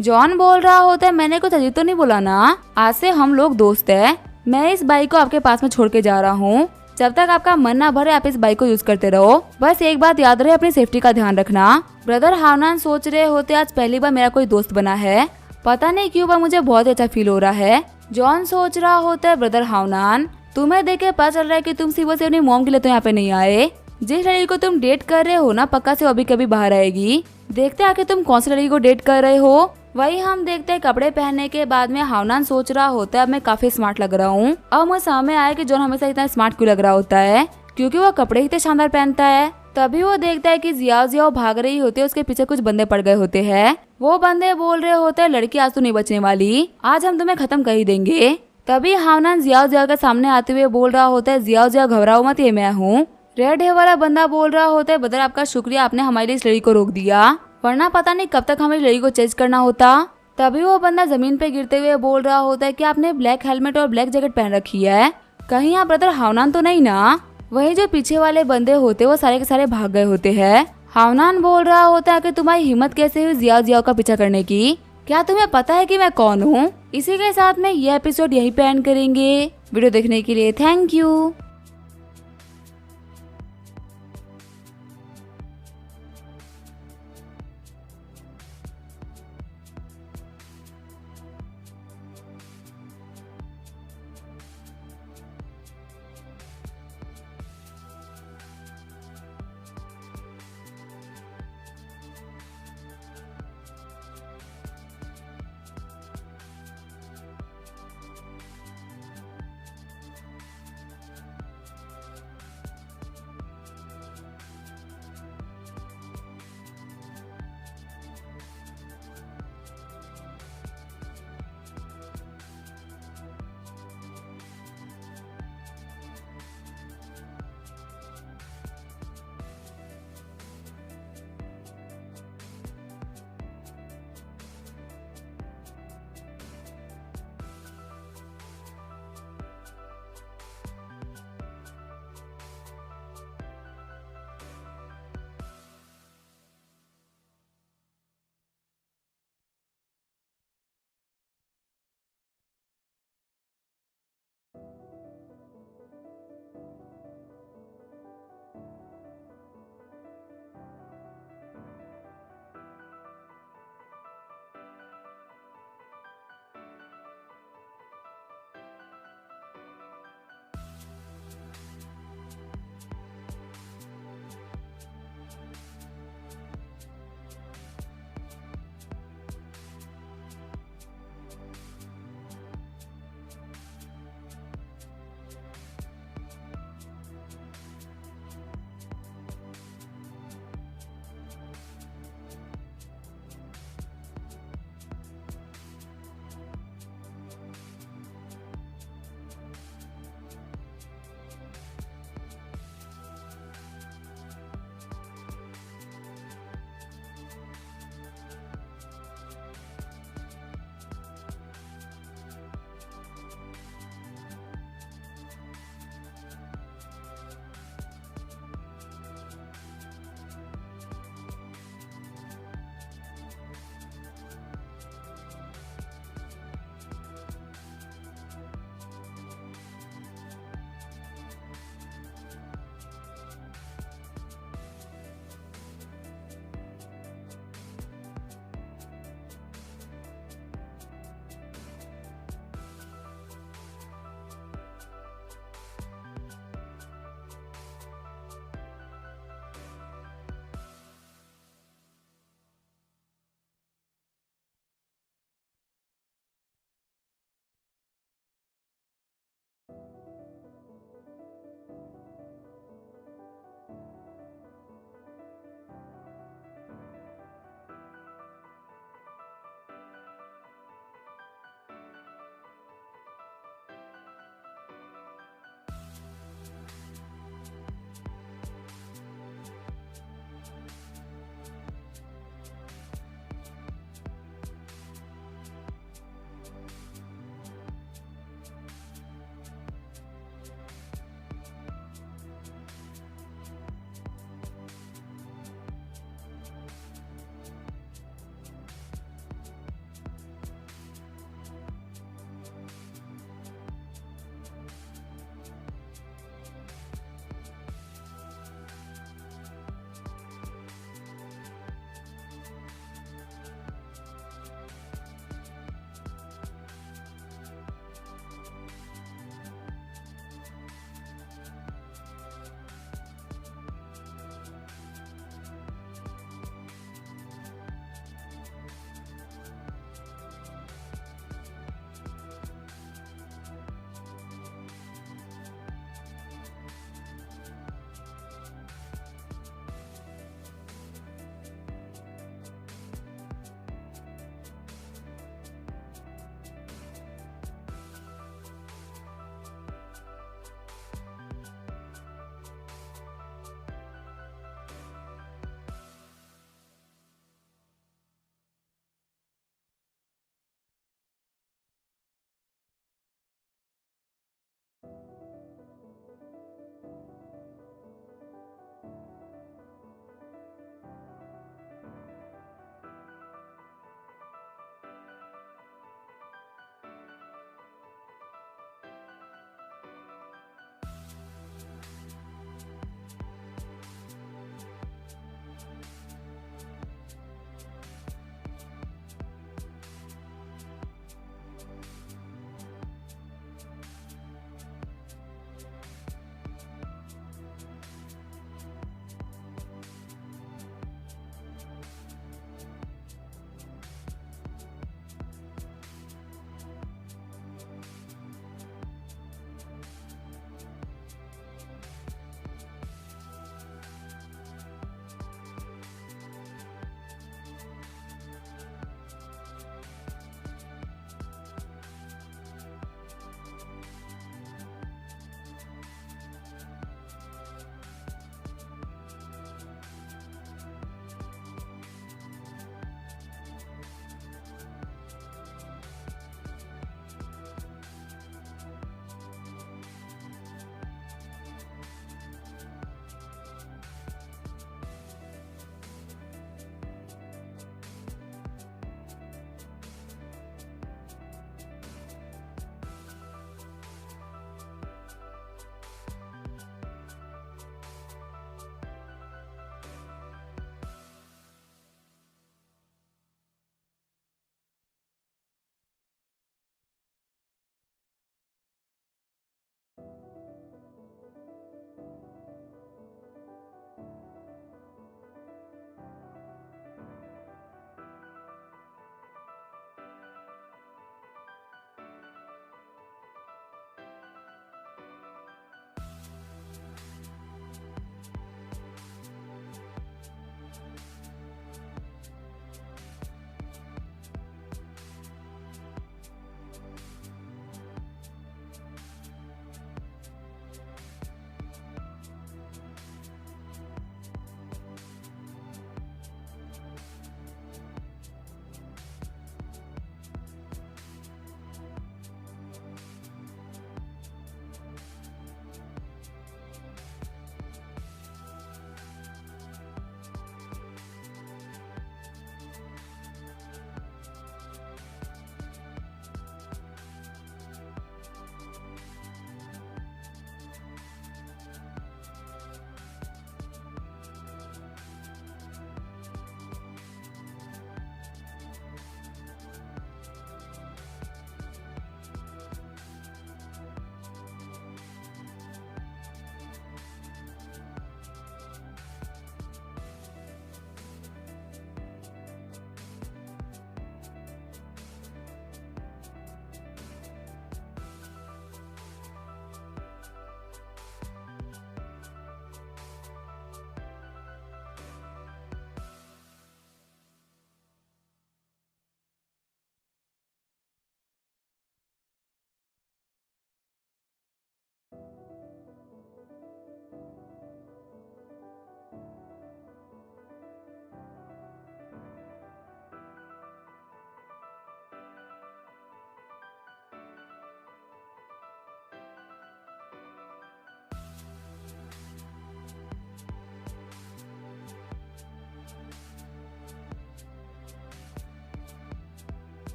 जॉन बोल रहा होता है मैंने कुछ अजीब तो नहीं बोला ना, आज से हम लोग दोस्त है। मैं इस बाइक को आपके पास में छोड़ के जा रहा हूँ, जब तक आपका मन ना भरे आप इस बाइक को यूज करते रहो। बस एक बात याद रहे, अपनी सेफ्टी का ध्यान रखना। ब्रदर हावनान सोच रहे होते आज पहली बार मेरा कोई दोस्त बना है, पता नहीं क्यों पर मुझे बहुत अच्छा फील हो रहा है। जॉन सोच रहा होता है ब्रदर हावनान, तुम्हें देख के पता चल रहा है कि तुम सिर्फ अपनी मॉम के लिए तो यहाँ पे नहीं आए। जिस लड़की को तुम डेट कर रहे हो ना पक्का से अभी कभी बाहर आएगी। देखते आके तुम कौन सी लड़की को डेट कर रहे हो। वही हम देखते हैं कपड़े पहनने के बाद में हावनान सोच रहा होता है अब मैं काफी स्मार्ट लग रहा हूँ। अब मुझे समझ में आया कि जॉन हमेशा इतना स्मार्ट क्यों लग रहा होता है, क्योंकि वो कपड़े ही इतने शानदार पहनता है। तभी वो देखता है कि जियाओ भाग रही होती है, उसके पीछे कुछ बंदे पड़ गए होते हैं। वो बंदे बोल रहे होते हैं लड़की आज तो नहीं बचने वाली, आज हम तुम्हें खत्म कर ही देंगे। तभी हावनान जियाओ के सामने आते हुए बोल रहा होता है जियाओ घबराओ मत, ये मैं हूँ। रेड हेयर वाला बंदा बोल रहा होता है ब्रदर आपका शुक्रिया, आपने हमारी इस लड़की को रोक दिया, वरना पता नहीं कब तक हमें लड़की को चेंज करना होता। तभी वो बंदा जमीन पे गिरते हुए बोल रहा होता है कि आपने ब्लैक हेलमेट और ब्लैक जैकेट पहन रखी है, कहीं आप ब्रदर हावनान तो नहीं ना? वही जो पीछे वाले बंदे होते वो सारे के सारे भाग गए होते हैं। हावनान बोल रहा होता है कि तुम्हारी हिम्मत कैसे हुई जियाओ का पीछा करने की, क्या तुम्हें पता है कि मैं कौन हूँ? इसी के साथ में ये एपिसोड यहीं पे एंड करेंगे। वीडियो देखने के लिए थैंक यू।